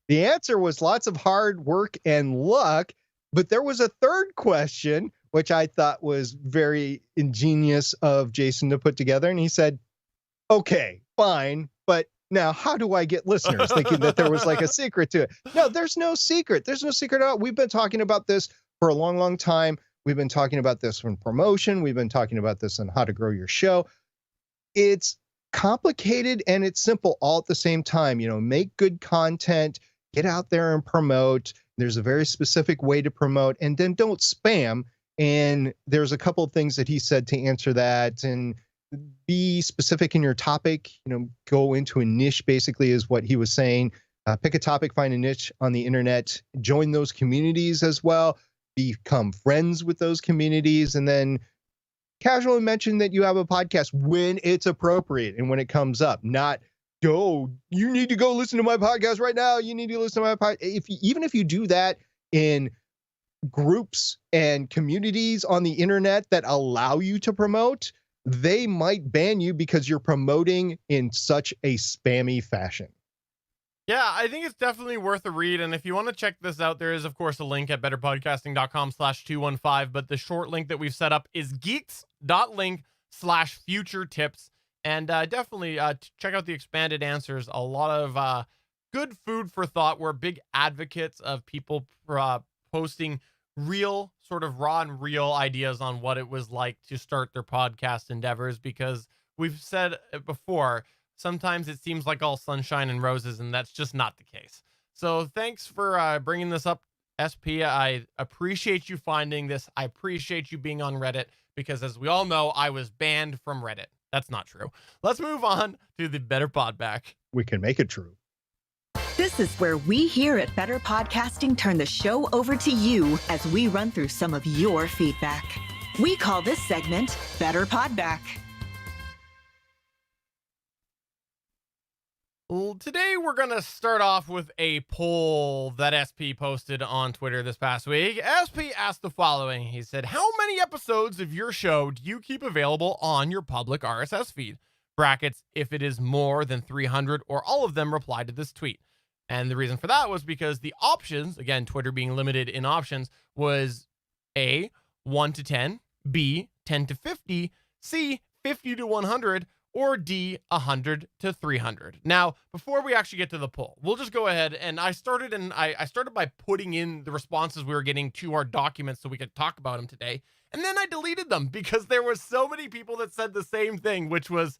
The answer was lots of hard work and luck, but there was a third question, which I thought was very ingenious of Jason to put together. And he said, okay, fine, but now how do I get listeners? Thinking that there was like a secret to it. No, there's no secret. There's no secret at all. We've been talking about this for a long, long time. We've been talking about this in promotion. We've been talking about this on how to grow your show. It's complicated and it's simple all at the same time. You know, make good content, get out there and promote. There's a very specific way to promote, and then don't spam. And there's a couple of things that he said to answer that, and be specific in your topic. You know, go into a niche basically is what he was saying. Pick a topic, find a niche on the internet, join those communities as well. Become friends with those communities, and then casually mention that you have a podcast when it's appropriate and when it comes up. Not, you need to go listen to my podcast right now. You need to listen to my podcast. Even if you do that in groups and communities on the internet that allow you to promote, they might ban you because you're promoting in such a spammy fashion. Yeah, I think it's definitely worth a read. And if you want to check this out, there is, of course, a link at betterpodcasting.com/215. But the short link that we've set up is geeks.link/future tips. And definitely check out the expanded answers. A lot of good food for thought. We're big advocates of people posting real, sort of raw and real ideas on what it was like to start their podcast endeavors, because we've said it before, sometimes it seems like all sunshine and roses, and that's just not the case. So thanks for bringing this up, SP. I appreciate you finding this. I appreciate you being on Reddit, because as we all know, I was banned from Reddit. That's not true. Let's move on to the Better Pod Back. We can make it true. This is where we here at Better Podcasting turn the show over to you as we run through some of your feedback. We call this segment Better Pod Back. Well, today we're going to start off with a poll that SP posted on Twitter this past week. SP asked the following. He said, how many episodes of your show do you keep available on your public RSS feed? Brackets, if it is more than 300 or all of them, reply to this tweet. And the reason for that was because the options, again, Twitter being limited in options, was A, 1 to 10, B, 10 to 50, C, 50 to 100, or D, 100 to 300. Now, before we actually get to the poll, we'll just go ahead, and I started by putting in the responses we were getting to our documents so we could talk about them today, and then I deleted them because there were so many people that said the same thing, which was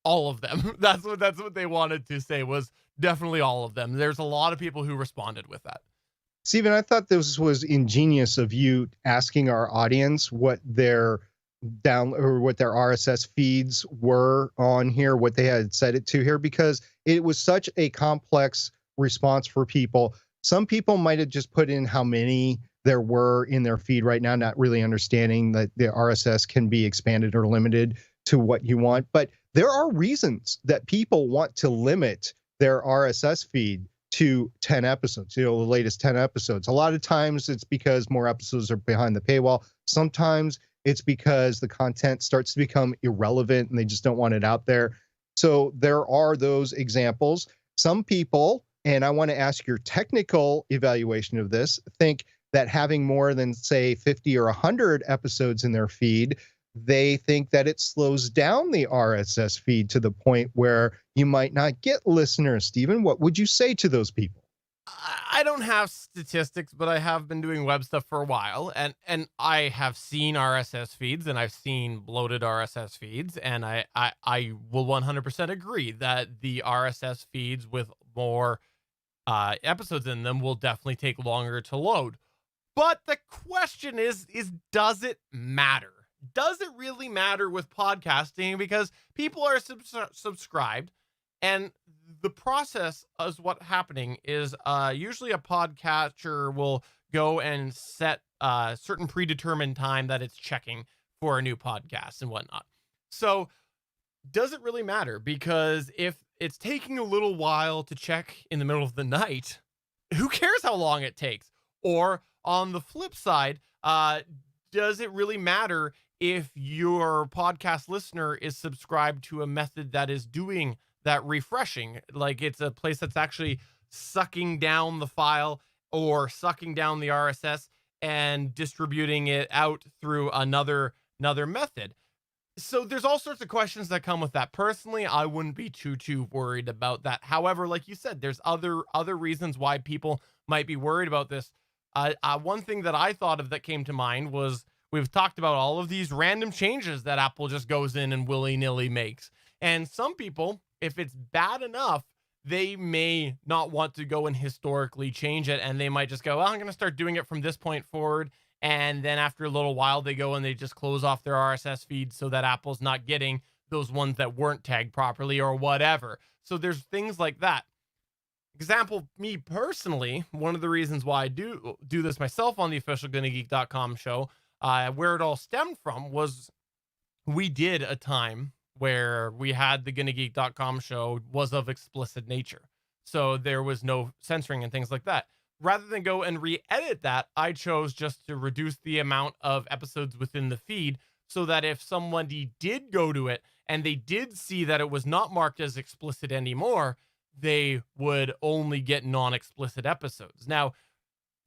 all of them. That's what they wanted to say, was definitely all of them. There's a lot of people who responded with that. Steven, I thought this was ingenious of you asking our audience what their RSS feeds were on here, what they had set it to here, because it was such a complex response for people. Some people might have just put in how many there were in their feed right now, not really understanding that the RSS can be expanded or limited to what you want. But there are reasons that people want to limit their RSS feed to 10 episodes, the latest 10 episodes. A lot of times it's because more episodes are behind the paywall. Sometimes it's because the content starts to become irrelevant and they just don't want it out there. So there are those examples. Some people, and I want to ask your technical evaluation of this, think that having more than, say, 50 or 100 episodes in their feed, they think that it slows down the RSS feed to the point where you might not get listeners. Stephen, what would you say to those people? I don't have statistics, but I have been doing web stuff for a while, and I have seen RSS feeds, and I've seen bloated RSS feeds, and I will 100% agree that the RSS feeds with more episodes in them will definitely take longer to load. But the question is does it matter? Does it really matter with podcasting? Because people are subscribed, and the process is what happening is usually a podcatcher will go and set a certain predetermined time that it's checking for a new podcast and whatnot. So does it really matter? Because if it's taking a little while to check in the middle of the night, who cares how long it takes? Or on the flip side, does it really matter if your podcast listener is subscribed to a method that is doing that refreshing, like it's a place that's actually sucking down the file or sucking down the RSS and distributing it out through another method? So there's all sorts of questions that come with that. Personally, I wouldn't be too worried about that. However, like you said, there's other reasons why people might be worried about this. One thing that I thought of that came to mind was we've talked about all of these random changes that Apple just goes in and willy-nilly makes. And some people, if it's bad enough, they may not want to go and historically change it. And they might just go, well, I'm going to start doing it from this point forward. And then after a little while, they go and they just close off their RSS feed so that Apple's not getting those ones that weren't tagged properly or whatever. So there's things like that. Example, me personally, one of the reasons why I do this myself on the official GonnaGeek.com show, where it all stemmed from was we did a time where we had the GonnaGeek.com show was of explicit nature. So there was no censoring and things like that. Rather than go and re-edit that, I chose just to reduce the amount of episodes within the feed so that if somebody did go to it and they did see that it was not marked as explicit anymore, they would only get non-explicit episodes. Now,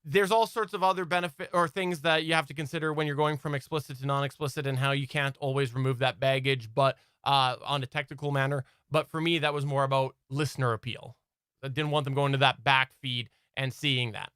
there's all sorts of other benefit or things that you have to consider when you're going from explicit to non-explicit and how you can't always remove that baggage, but on a technical manner. But for me, that was more about listener appeal. I didn't want them going to that back feed and seeing that.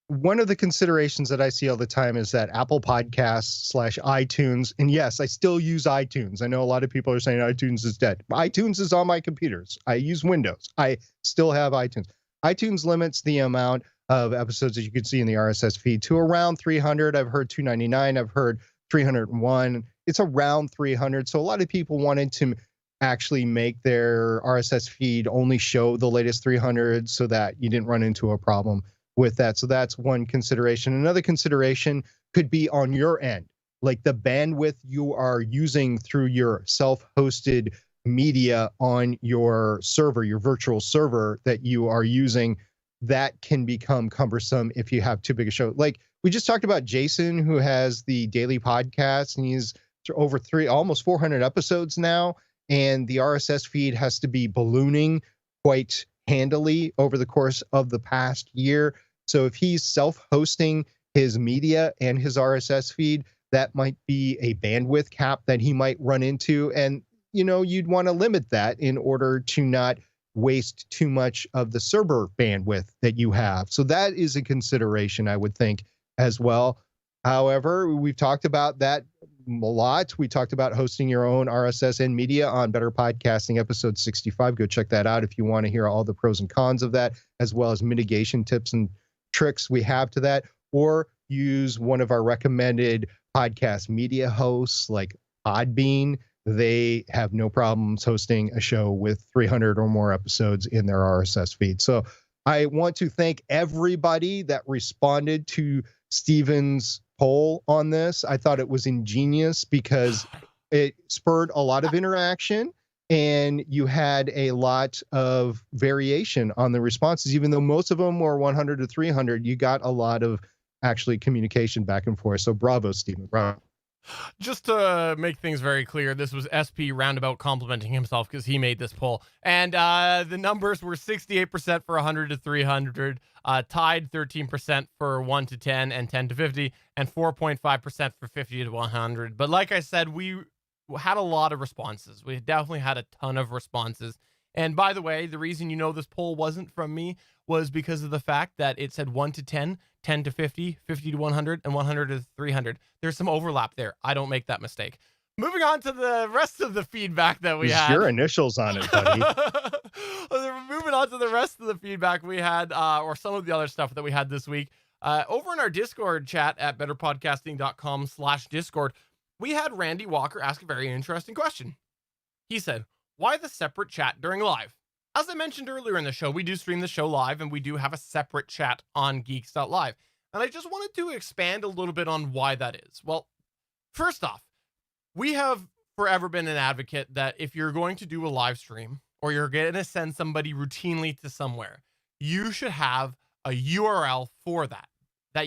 One of the considerations that I see all the time is that Apple Podcasts / iTunes, and yes, I still use iTunes. I know a lot of people are saying iTunes is dead. iTunes is on my computers. I use Windows. I still have iTunes. iTunes limits the amount of episodes that you can see in the RSS feed to around 300. I've heard 299. I've heard 301. It's around 300. So a lot of people wanted to actually make their RSS feed only show the latest 300 so that you didn't run into a problem with that. So that's one consideration. Another consideration could be on your end, like the bandwidth you are using through your self-hosted media on your server, your virtual server that you are using. That can become cumbersome if you have too big a show. Like we just talked about Jason, who has the daily podcast, and he's over almost 400 episodes now. And the RSS feed has to be ballooning quite handily over the course of the past year. So if he's self-hosting his media and his RSS feed, that might be a bandwidth cap that he might run into. And, you know, you'd want to limit that in order to not waste too much of the server bandwidth that you have. So that is a consideration, I would think, as well. However, we've talked about that a lot. We talked about hosting your own RSS and media on Better Podcasting episode 65. Go check that out if you want to hear all the pros and cons of that, as well as mitigation tips and tricks we have to that, or use one of our recommended podcast media hosts like Podbean. They have no problems hosting a show with 300 or more episodes in their RSS feed. So I want to thank everybody that responded to Stephen's poll on this. I thought it was ingenious because it spurred a lot of interaction, and you had a lot of variation on the responses. Even though most of them were 100 to 300, you got a lot of actually communication back and forth. So bravo, Stephen. Bravo. Just to make things very clear, this was SP roundabout complimenting himself because he made this poll. And the numbers were 68% for 100 to 300, tied 13% for 1 to 10 and 10 to 50, and 4.5% for 50 to 100. But like I said, we had a lot of responses. We definitely had a ton of responses. And by the way, the reason you know this poll wasn't from me was because of the fact that it said 1 to 10, 10 to 50, 50 to 100, and 100 to 300. There's some overlap there. I don't make that mistake. Moving on to the rest of the feedback that we had. Your initials on it, buddy. Moving on to the rest of the feedback we had, or some of the other stuff that we had this week. Over in our Discord chat at betterpodcasting.com/Discord, we had Randy Walker ask a very interesting question. He said, why the separate chat during live? As I mentioned earlier in the show, we do stream the show live, and we do have a separate chat on Geeks.live. And I just wanted to expand a little bit on why that is. Well, first off, we have forever been an advocate that if you're going to do a live stream, or you're going to send somebody routinely to somewhere, you should have a URL for that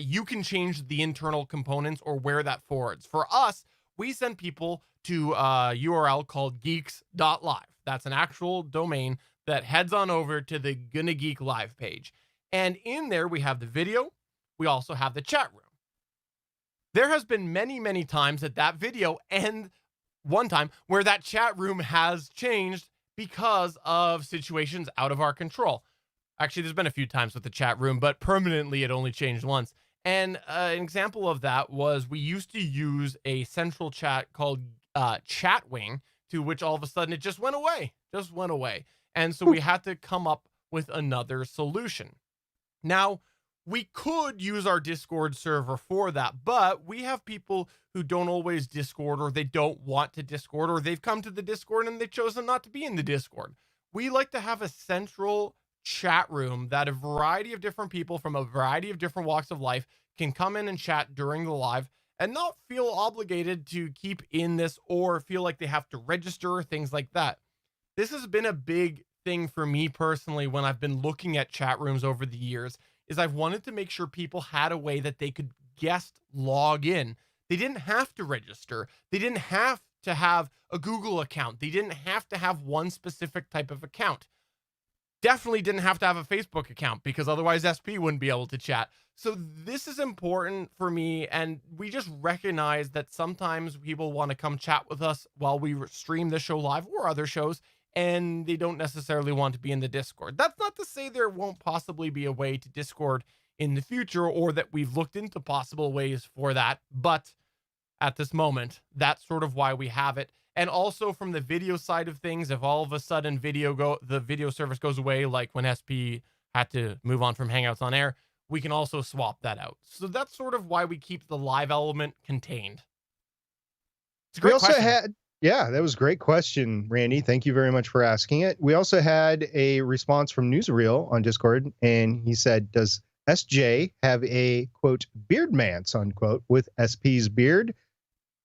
you can change the internal components or where that forwards. For us, we send people to a URL called geeks.live. That's an actual domain that heads on over to the Gonna Geek live page. And in there, we have the video. We also have the chat room. There has been many, many times that video and one time where that chat room has changed because of situations out of our control. Actually, there's been a few times with the chat room, but permanently it only changed once. And an example of that was we used to use a central chat called Chatwing, to which all of a sudden it just went away. And so we had to come up with another solution. Now, we could use our Discord server for that, but we have people who don't always Discord, or they don't want to Discord, or they've come to the Discord and they've chosen not to be in the Discord. We like to have a central chat room that a variety of different people from a variety of different walks of life can come in and chat during the live and not feel obligated to keep in this or feel like they have to register, things like that. This has been a big thing for me personally when I've been looking at chat rooms over the years, is I've wanted to make sure people had a way that they could guest log in. They didn't have to register. They didn't have to have a Google account. They didn't have to have one specific type of account. Definitely didn't have to have a Facebook account, because otherwise SP wouldn't be able to chat. So this is important for me, and we just recognize that sometimes people want to come chat with us while we stream the show live or other shows, and they don't necessarily want to be in the Discord. That's not to say there won't possibly be a way to Discord in the future, or that we've looked into possible ways for that, but at this moment, that's sort of why we have it. And also from the video side of things, if all of a sudden the video service goes away, like when SP had to move on from Hangouts on Air, we can also swap that out. So that's sort of why we keep the live element contained. It's a great question. Yeah, that was a great question, Randy. Thank you very much for asking it. We also had a response from Newsreel on Discord, and he said, does SJ have a, quote, beardmance, unquote, with SP's beard?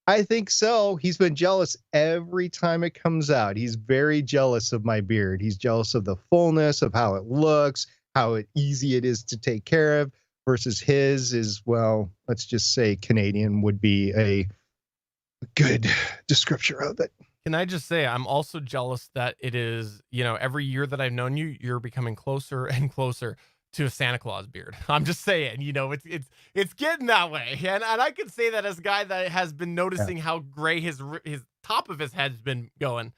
I think so. He's been jealous every time it comes out. He's very jealous of my beard. He's jealous of the fullness, of how it looks, how easy it is to take care of, versus his is, well, let's just say Canadian would be a good description of it. Can I just say, I'm also jealous that it is, every year that I've known you, you're becoming closer and closer to a Santa Claus beard. I'm just saying, it's getting that way. And I could say that as a guy that has been noticing how gray his top of his head's been going,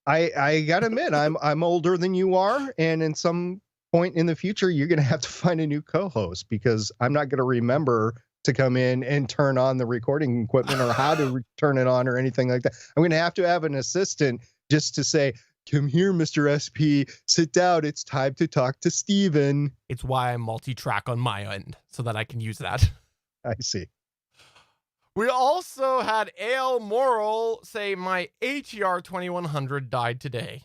I gotta admit, I'm older than you are. And in some point in the future, you're going to have to find a new co-host, because I'm not going to remember to come in and turn on the recording equipment or how to turn it on or anything like that. I'm going to have an assistant just to say, come here, Mr. SP, sit down. It's time to talk to Steven. It's why I multi-track on my end so that I can use that. I see. We also had AL Moral say, my ATR 2100 died today.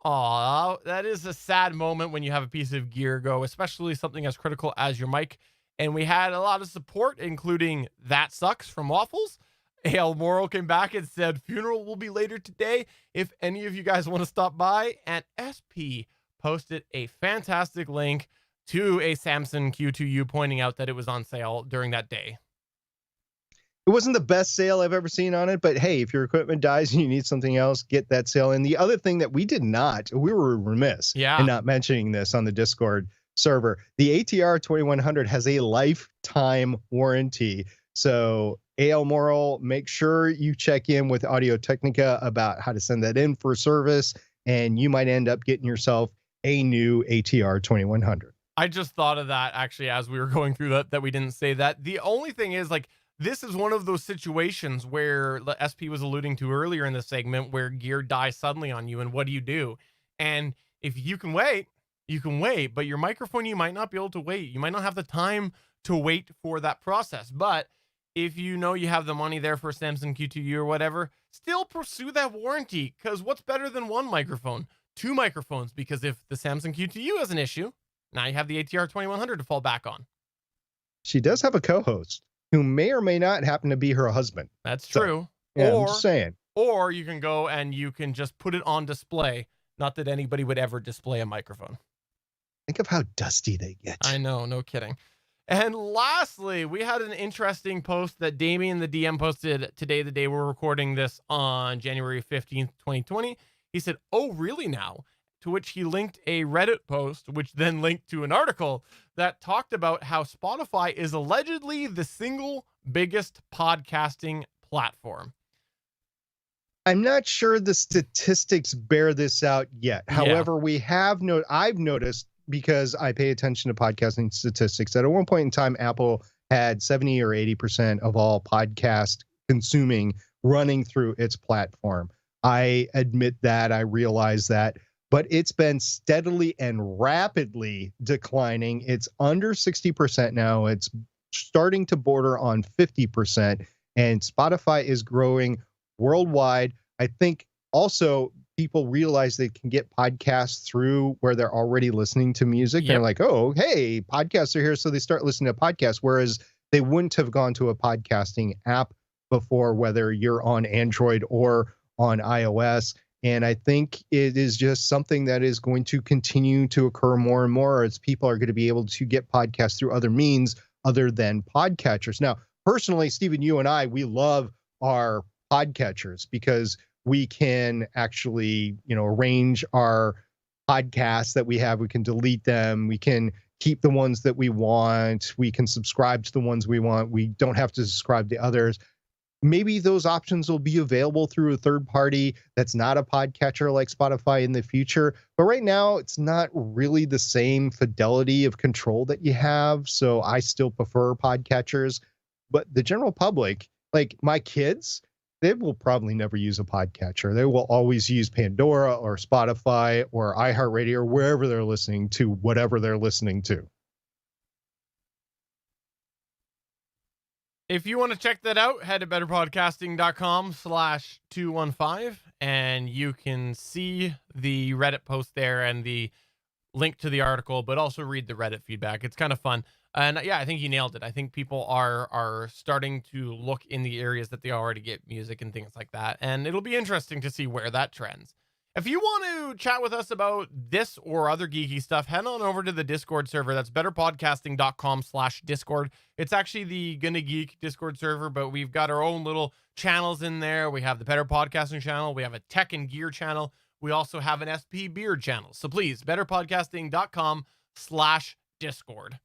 Aw, that is a sad moment when you have a piece of gear go, especially something as critical as your mic. And we had a lot of support, including That Sucks from Waffles, AL Morrow came back and said, funeral will be later today if any of you guys want to stop by. And SP posted a fantastic link to a Samson Q2U pointing out that it was on sale during that day. It wasn't the best sale I've ever seen on it, but hey, if your equipment dies and you need something else, get that sale. And the other thing that we were remiss in not mentioning this on the Discord server, the ATR 2100 has a lifetime warranty. So AL Morrow, make sure you check in with Audio Technica about how to send that in for service, and you might end up getting yourself a new ATR 2100. I just thought of that actually as we were going through that we didn't say that. The only thing is, like, this is one of those situations where the SP was alluding to earlier in the segment where gear dies suddenly on you, and what do you do? And if you can wait, but your microphone, you might not be able to wait. You might not have the time to wait for that process. But if you know you have the money there for Samson Q2U or whatever, still pursue that warranty, because what's better than one microphone? Two microphones, because if the Samson Q2U has an issue, now you have the ATR 2100 to fall back on. She does have a co-host who may or may not happen to be her husband. That's true. Yeah, I'm just saying. Or you can go and you can just put it on display. Not that anybody would ever display a microphone. Think of how dusty they get. I know, no kidding. And lastly, we had an interesting post that Damien the DM posted today, the day we're recording this on January 15th, 2020. He said, "Oh, really now?" To which he linked a Reddit post, which then linked to an article that talked about how Spotify is allegedly the single biggest podcasting platform. I'm not sure the statistics bear this out yet. However, I've noticed, because I pay attention to podcasting statistics, that at one point in time, Apple had 70 or 80% of all podcast consuming running through its platform. I admit that, I realize that, but it's been steadily and rapidly declining. It's under 60% now. It's starting to border on 50%, and Spotify is growing worldwide. I think also people realize they can get podcasts through where they're already listening to music. Yep. They're like, oh, hey, podcasts are here. So they start listening to podcasts, whereas they wouldn't have gone to a podcasting app before, whether you're on Android or on iOS. And I think it is just something that is going to continue to occur more and more, as people are going to be able to get podcasts through other means other than podcatchers. Now, personally, Stephen, you and I, we love our podcatchers because we can actually, arrange our podcasts that we have. We can delete them. We can keep the ones that we want. We can subscribe to the ones we want. We don't have to subscribe to others. Maybe those options will be available through a third party that's not a podcatcher like Spotify in the future. But right now, it's not really the same fidelity of control that you have. So I still prefer podcatchers. But the general public, like my kids, they will probably never use a podcatcher. They will always use Pandora or Spotify or iHeartRadio or wherever they're listening to whatever they're listening to. If you want to check that out, head to betterpodcasting.com/215 and you can see the Reddit post there and the link to the article, but also read the Reddit feedback. It's kind of fun. And yeah, I think you nailed it. I think people are starting to look in the areas that they already get music and things like that. And it'll be interesting to see where that trends. If you want to chat with us about this or other geeky stuff, head on over to the Discord server. That's betterpodcasting.com/Discord. It's actually the Gonna Geek Discord server, but we've got our own little channels in there. We have the Better Podcasting channel. We have a tech and gear channel. We also have an SP beard channel. So please, betterpodcasting.com/Discord.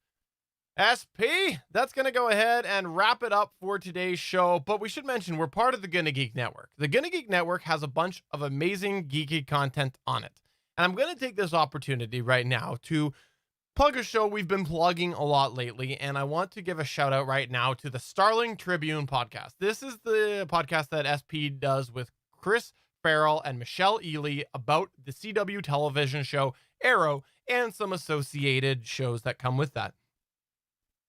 SP, that's going to go ahead and wrap it up for today's show. But we should mention we're part of the Gonna Geek Network. The Gonna Geek Network has a bunch of amazing geeky content on it. And I'm going to take this opportunity right now to plug a show we've been plugging a lot lately. And I want to give a shout out right now to the Starling Tribune podcast. This is the podcast that SP does with Chris Farrell and Michelle Ely about the CW television show Arrow and some associated shows that come with that.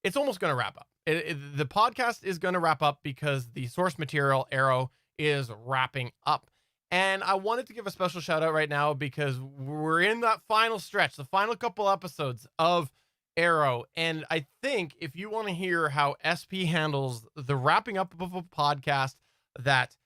It's almost going to wrap up. The podcast is going to wrap up because the source material Arrow is wrapping up. And I wanted to give a special shout out right now because we're in that final stretch, the final couple episodes of Arrow. And I think if you want to hear how SP handles the wrapping up of a podcast, that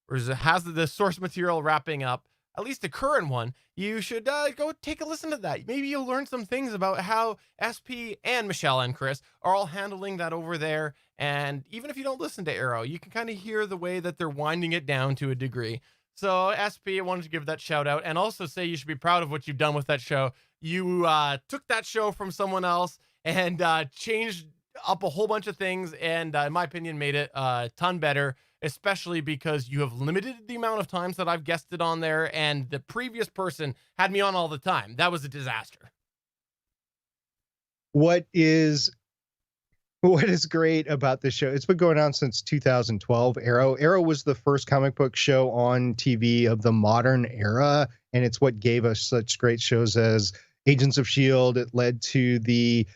has the source material wrapping up, at least the current one, you should go take a listen to that. Maybe you'll learn some things about how SP and Michelle and Chris are all handling that over there. And even if you don't listen to Arrow, you can kind of hear the way that they're winding it down to a degree. So SP, I wanted to give that shout out and also say you should be proud of what you've done with that show. You took that show from someone else and changed up a whole bunch of things, and in my opinion, made it a ton better, especially because you have limited the amount of times that I've guested on there, and the previous person had me on all the time. That was a disaster. What is great about this show, it's been going on since 2012. Arrow was the first comic book show on TV of the modern era, and it's what gave us such great shows as Agents of S.H.I.E.L.D. It led to the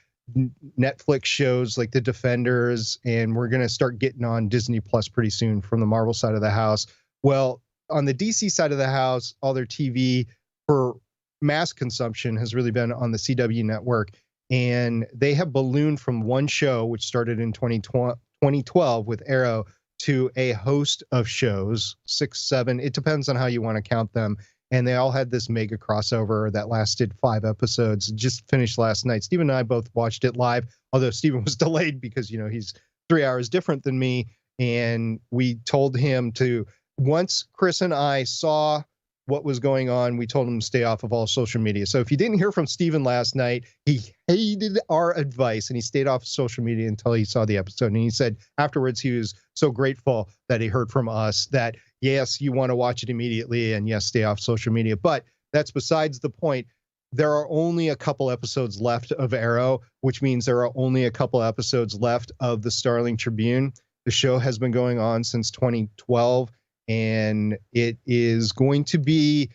Netflix shows like The Defenders, and we're going to start getting on Disney Plus pretty soon from the Marvel side of the house. Well, on the DC side of the house, all their TV for mass consumption has really been on the CW network, and they have ballooned from one show, which started in 2012 with Arrow, to a host of shows, 6, 7, it depends on how you want to count them. And they all had this mega crossover that lasted 5 episodes. Just finished last night. Steven and I both watched it live, although Steven was delayed because, he's 3 hours different than me. And we told him to, once Chris and I saw what was going on, we told him to stay off of all social media. So if you didn't hear from Steven last night, he hated our advice and he stayed off social media until he saw the episode. And he said afterwards he was so grateful that he heard from us that, yes, you want to watch it immediately, and yes, stay off social media. But that's besides the point. There are only a couple episodes left of Arrow, which means there are only a couple episodes left of the Starling Tribune. The show has been going on since 2012, and it is going to be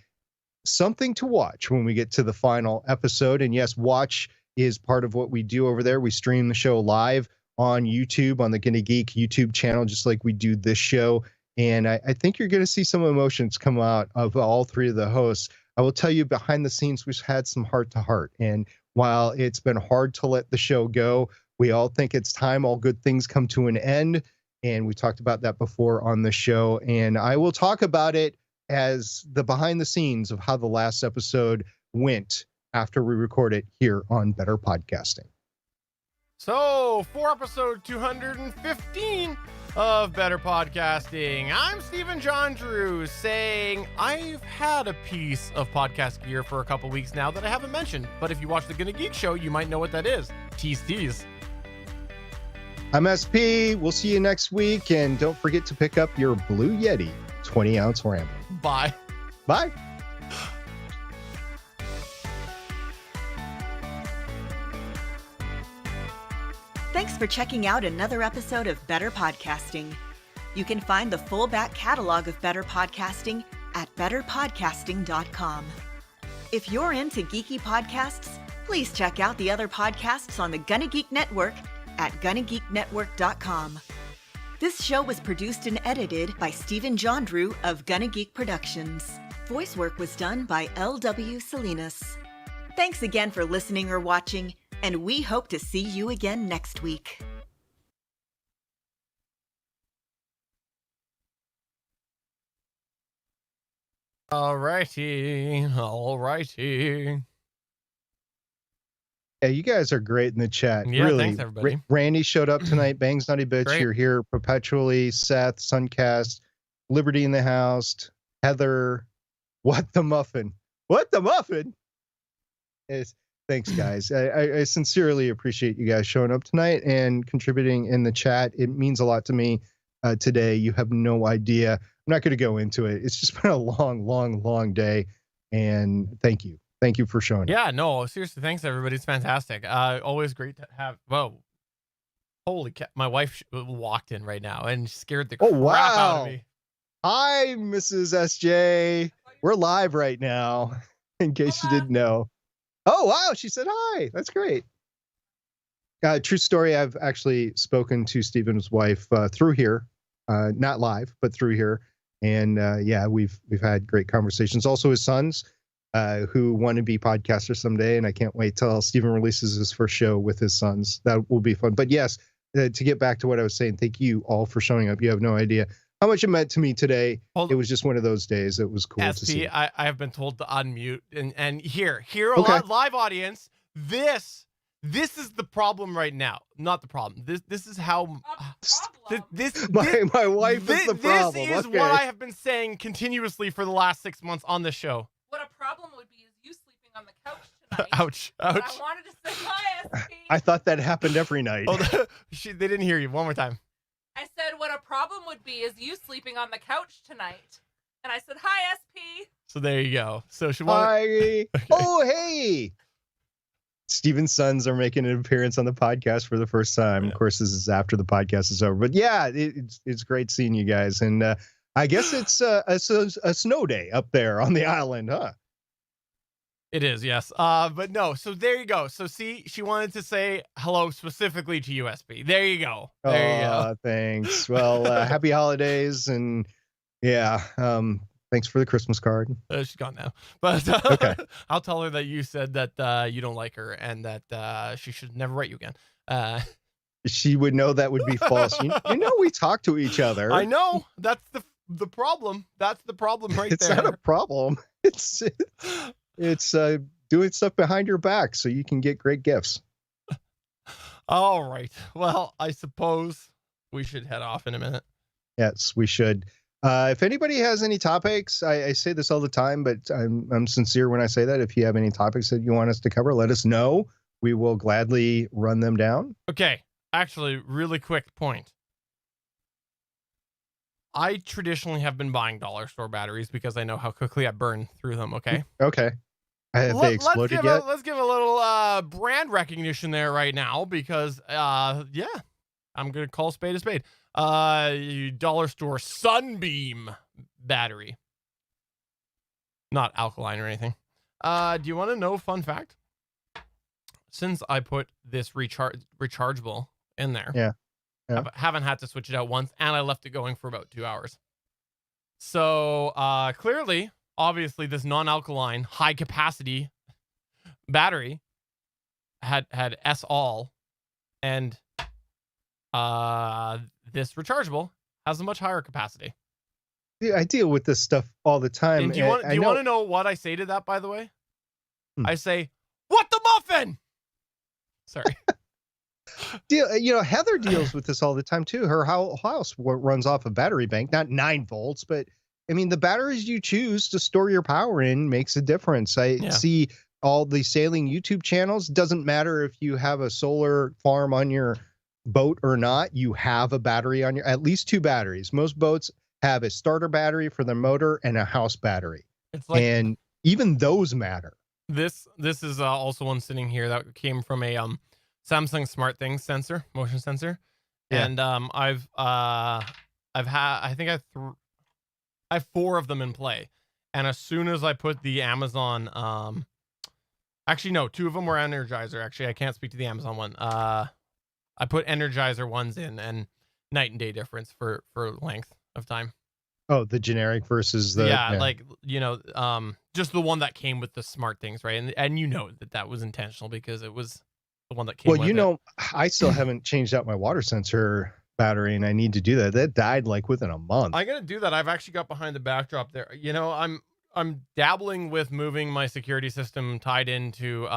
something to watch when we get to the final episode. And yes, watch is part of what we do over there. We stream the show live on YouTube, on the Gonna Geek YouTube channel, just like we do this show. And I think you're going to see some emotions come out of all 3 of the hosts. I will tell you, behind the scenes, we've had some heart-to-heart. And while it's been hard to let the show go, we all think it's time. All good things come to an end. And we talked about that before on the show. And I will talk about it as the behind the scenes of how the last episode went after we record it here on Better Podcasting. So, for episode 215 of Better Podcasting, I'm Stephen John Drew saying I've had a piece of podcast gear for a couple weeks now that I haven't mentioned, but if you watch the Gonna Geek show, you might know what that is. Tease. I'm SP. We'll see you next week, and don't forget to pick up your Blue Yeti 20-ounce Ramble. Bye. Bye. Thanks for checking out another episode of Better Podcasting. You can find the full back catalog of Better Podcasting at betterpodcasting.com. If you're into geeky podcasts, please check out the other podcasts on the Gonna Geek Network at GonnaGeekNetwork.com. This show was produced and edited by Stephen John Drew of Gonna Geek Productions. Voice work was done by L.W. Salinas. Thanks again for listening or watching, and we hope to see you again next week. Alrighty. Yeah, you guys are great in the chat. Yeah, really. thanks, everybody. Randy showed up tonight. Bangs Nutty Bitch, Great. you're here perpetually. Seth, Suncast, Liberty in the House, Heather, What the Muffin? Thanks, guys. I sincerely appreciate you guys showing up tonight and contributing in the chat. It means a lot to me today. You have no idea. I'm not going to go into it. It's just been a long day. And thank you. Thank you for showing up. Yeah, no, seriously, thanks, everybody. It's fantastic. Always great to have. Whoa. Holy cow. My wife walked in right now and scared the crap out of me. Hi, Mrs. SJ. We're live right now, in case you didn't know. Oh, wow. She said hi. That's great. True story. I've actually spoken to Stephen's wife through here, not live, but through here. And yeah, we've had great conversations. Also his sons, who want to be podcasters someday. And I can't wait till Stephen releases his first show with his sons. That will be fun. But yes, to get back to what I was saying, thank you all for showing up. You have no idea. how much it meant to me today. Hold It was just one of those days. It was cool to see. SP, I have been told to unmute and here Okay. live audience. This is the problem right now. Not the problem. This is how My wife is the problem. This is Okay. what I have been saying continuously for the last 6 months on this show. What a problem would be is you sleeping on the couch tonight. Ouch. But Ouch. I wanted to say hi, SP. I thought that happened every night. Oh, they didn't hear you. One more time. I said what a problem would be is you sleeping on the couch tonight. And I said, hi, SP. So there you go. So she wanted. Hi. Oh, hey. Steven's sons are making an appearance on the podcast for the first time. Yeah. Of course, this is after the podcast is over. But yeah, it's great seeing you guys. And I guess it's a snow day up there on the island, huh? It is, yes. But no. So there you go. So see, she wanted to say hello specifically to USB. There you go. There you go. Thanks. Well, happy holidays. And yeah, thanks for the Christmas card. She's gone now. But Okay. I'll tell her that you said that you don't like her and that she should never write you again. She would know that would be false. You know, we talk to each other. I know. That's the problem. That's the problem right It's there. not a problem. It's doing stuff behind your back so you can get great gifts. All right. Well, I suppose we should head off in a minute. Yes, we should. If anybody has any topics, I say this all the time, but I'm sincere when I say that. If you have any topics that you want us to cover, let us know. We will gladly run them down. Okay. Actually, really quick point. I traditionally have been buying dollar store batteries because I know how quickly I burn through them. Okay. Okay. Have they exploded yet? Let's give a little brand recognition there right now because yeah, I'm gonna call a spade a spade. Dollar store Sunbeam battery, not alkaline or anything. Do you want to know a fun fact? Since I put this rechargeable in there, Yeah. haven't had to switch it out once, and I left it going for about 2 hours. So clearly, obviously, this non-alkaline high capacity battery had S all, and this rechargeable has a much higher capacity. Yeah, I deal with this stuff all the time. And do you want to know what I say to that? By the way, I say, "What the muffin?" Sorry. Heather deals with this all the time too. Her house runs off a battery bank, not 9 volts, but I mean, the batteries you choose to store your power in makes a difference. I see all the sailing YouTube channels. Doesn't matter if you have a solar farm on your boat or not, you have a battery on at least 2 batteries. Most boats have a starter battery for the motor and a house battery. It's like, and even those matter. This is also one sitting here that came from a Samsung SmartThings sensor, motion sensor, and I have 4 of them in play, and as soon as I put the Amazon, actually no, 2 of them were Energizer. Actually, I can't speak to the Amazon one. I put Energizer ones in, and night and day difference for length of time. Oh, the generic versus the like just the one that came with the SmartThings, right? And that was intentional because it was the one that came. Well, I still haven't changed out my water sensor battery, and I need to do that. That died like within a month. I'm gonna do that. I've actually got behind the backdrop there. I'm dabbling with moving my security system tied into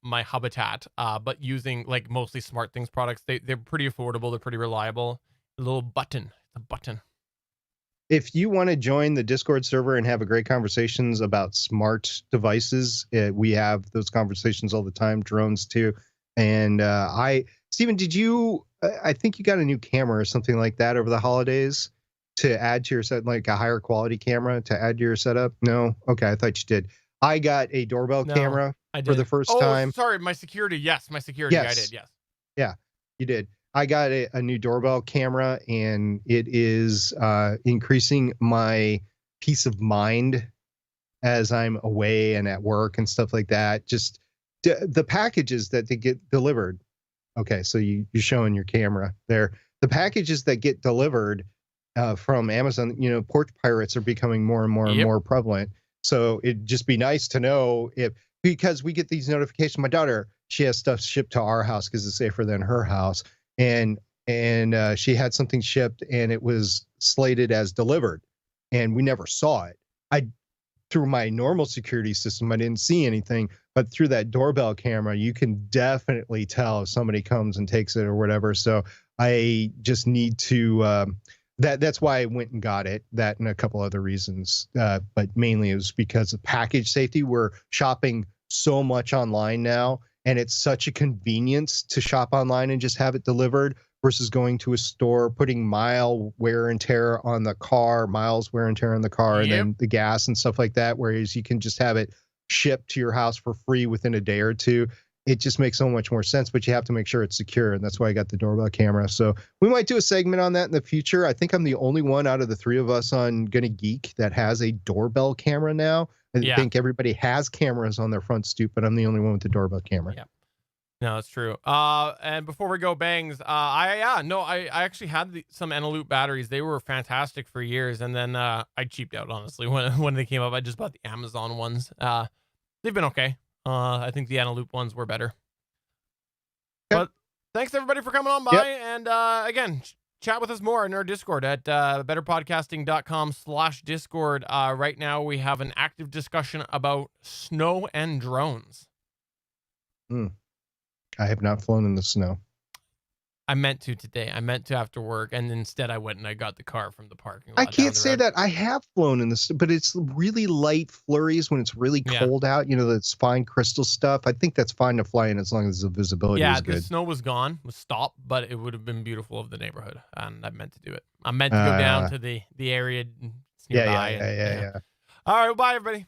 my Habitat, but using like mostly SmartThings products. They're pretty affordable. They're pretty reliable. A little button. It's a button. If you want to join the Discord server and have a great conversations about smart devices, we have those conversations all the time. Drones too. And Steven, I think you got a new camera or something like that over the holidays to add to your set, like a higher quality camera to add to your setup? No? Okay, I thought you did. I got a doorbell camera for the first time. Sorry, my security. Yes, my security. Yes. I did. Yes. Yeah, you did. I got a new doorbell camera, and it is increasing my peace of mind as I'm away and at work and stuff like that. Just the packages that they get delivered. Okay, so you're showing your camera there. The packages that get delivered from Amazon, porch pirates are becoming more and more and more prevalent. So it'd just be nice to know because we get these notifications. My daughter, she has stuff shipped to our house because it's safer than her house. And and she had something shipped, and it was slated as delivered, and we never saw it. Through my normal security system, I didn't see anything, but through that doorbell camera, you can definitely tell if somebody comes and takes it or whatever. So I just need to, that's why I went and got it, that and a couple other reasons. But mainly it was because of package safety. We're shopping so much online now, and it's such a convenience to shop online and just have it delivered versus going to a store, putting miles wear and tear on the car, and then the gas and stuff like that. Whereas you can just have it shipped to your house for free within a day or two. It just makes so much more sense, but you have to make sure it's secure. And that's why I got the doorbell camera. So we might do a segment on that in the future. I think I'm the only one out of the three of us on Gonna Geek that has a doorbell camera now. I think everybody has cameras on their front stoop, but I'm the only one with the doorbell camera. Yeah. No, that's true. And before we go, Bangs, I actually had some Eneloop batteries. They were fantastic for years, and then I cheaped out, honestly, when they came up. I just bought the Amazon ones. They've been okay. I think the Eneloop ones were better. Yep. But thanks everybody for coming on by, and again, chat with us more in our Discord at betterpodcasting.com/Discord. Right now we have an active discussion about snow and drones. I have not flown in the snow. I meant to today. I meant to after work, and instead I went and I got the car from the parking lot. I can't say that I have flown in this, but it's really light flurries when it's really cold out. You know, that's fine crystal stuff. I think that's fine to fly in as long as the visibility is good. Yeah, the snow was gone, was stopped, but it would have been beautiful of the neighborhood, and I meant to do it. I meant to go down to the area nearby. Yeah. All right, well, bye everybody.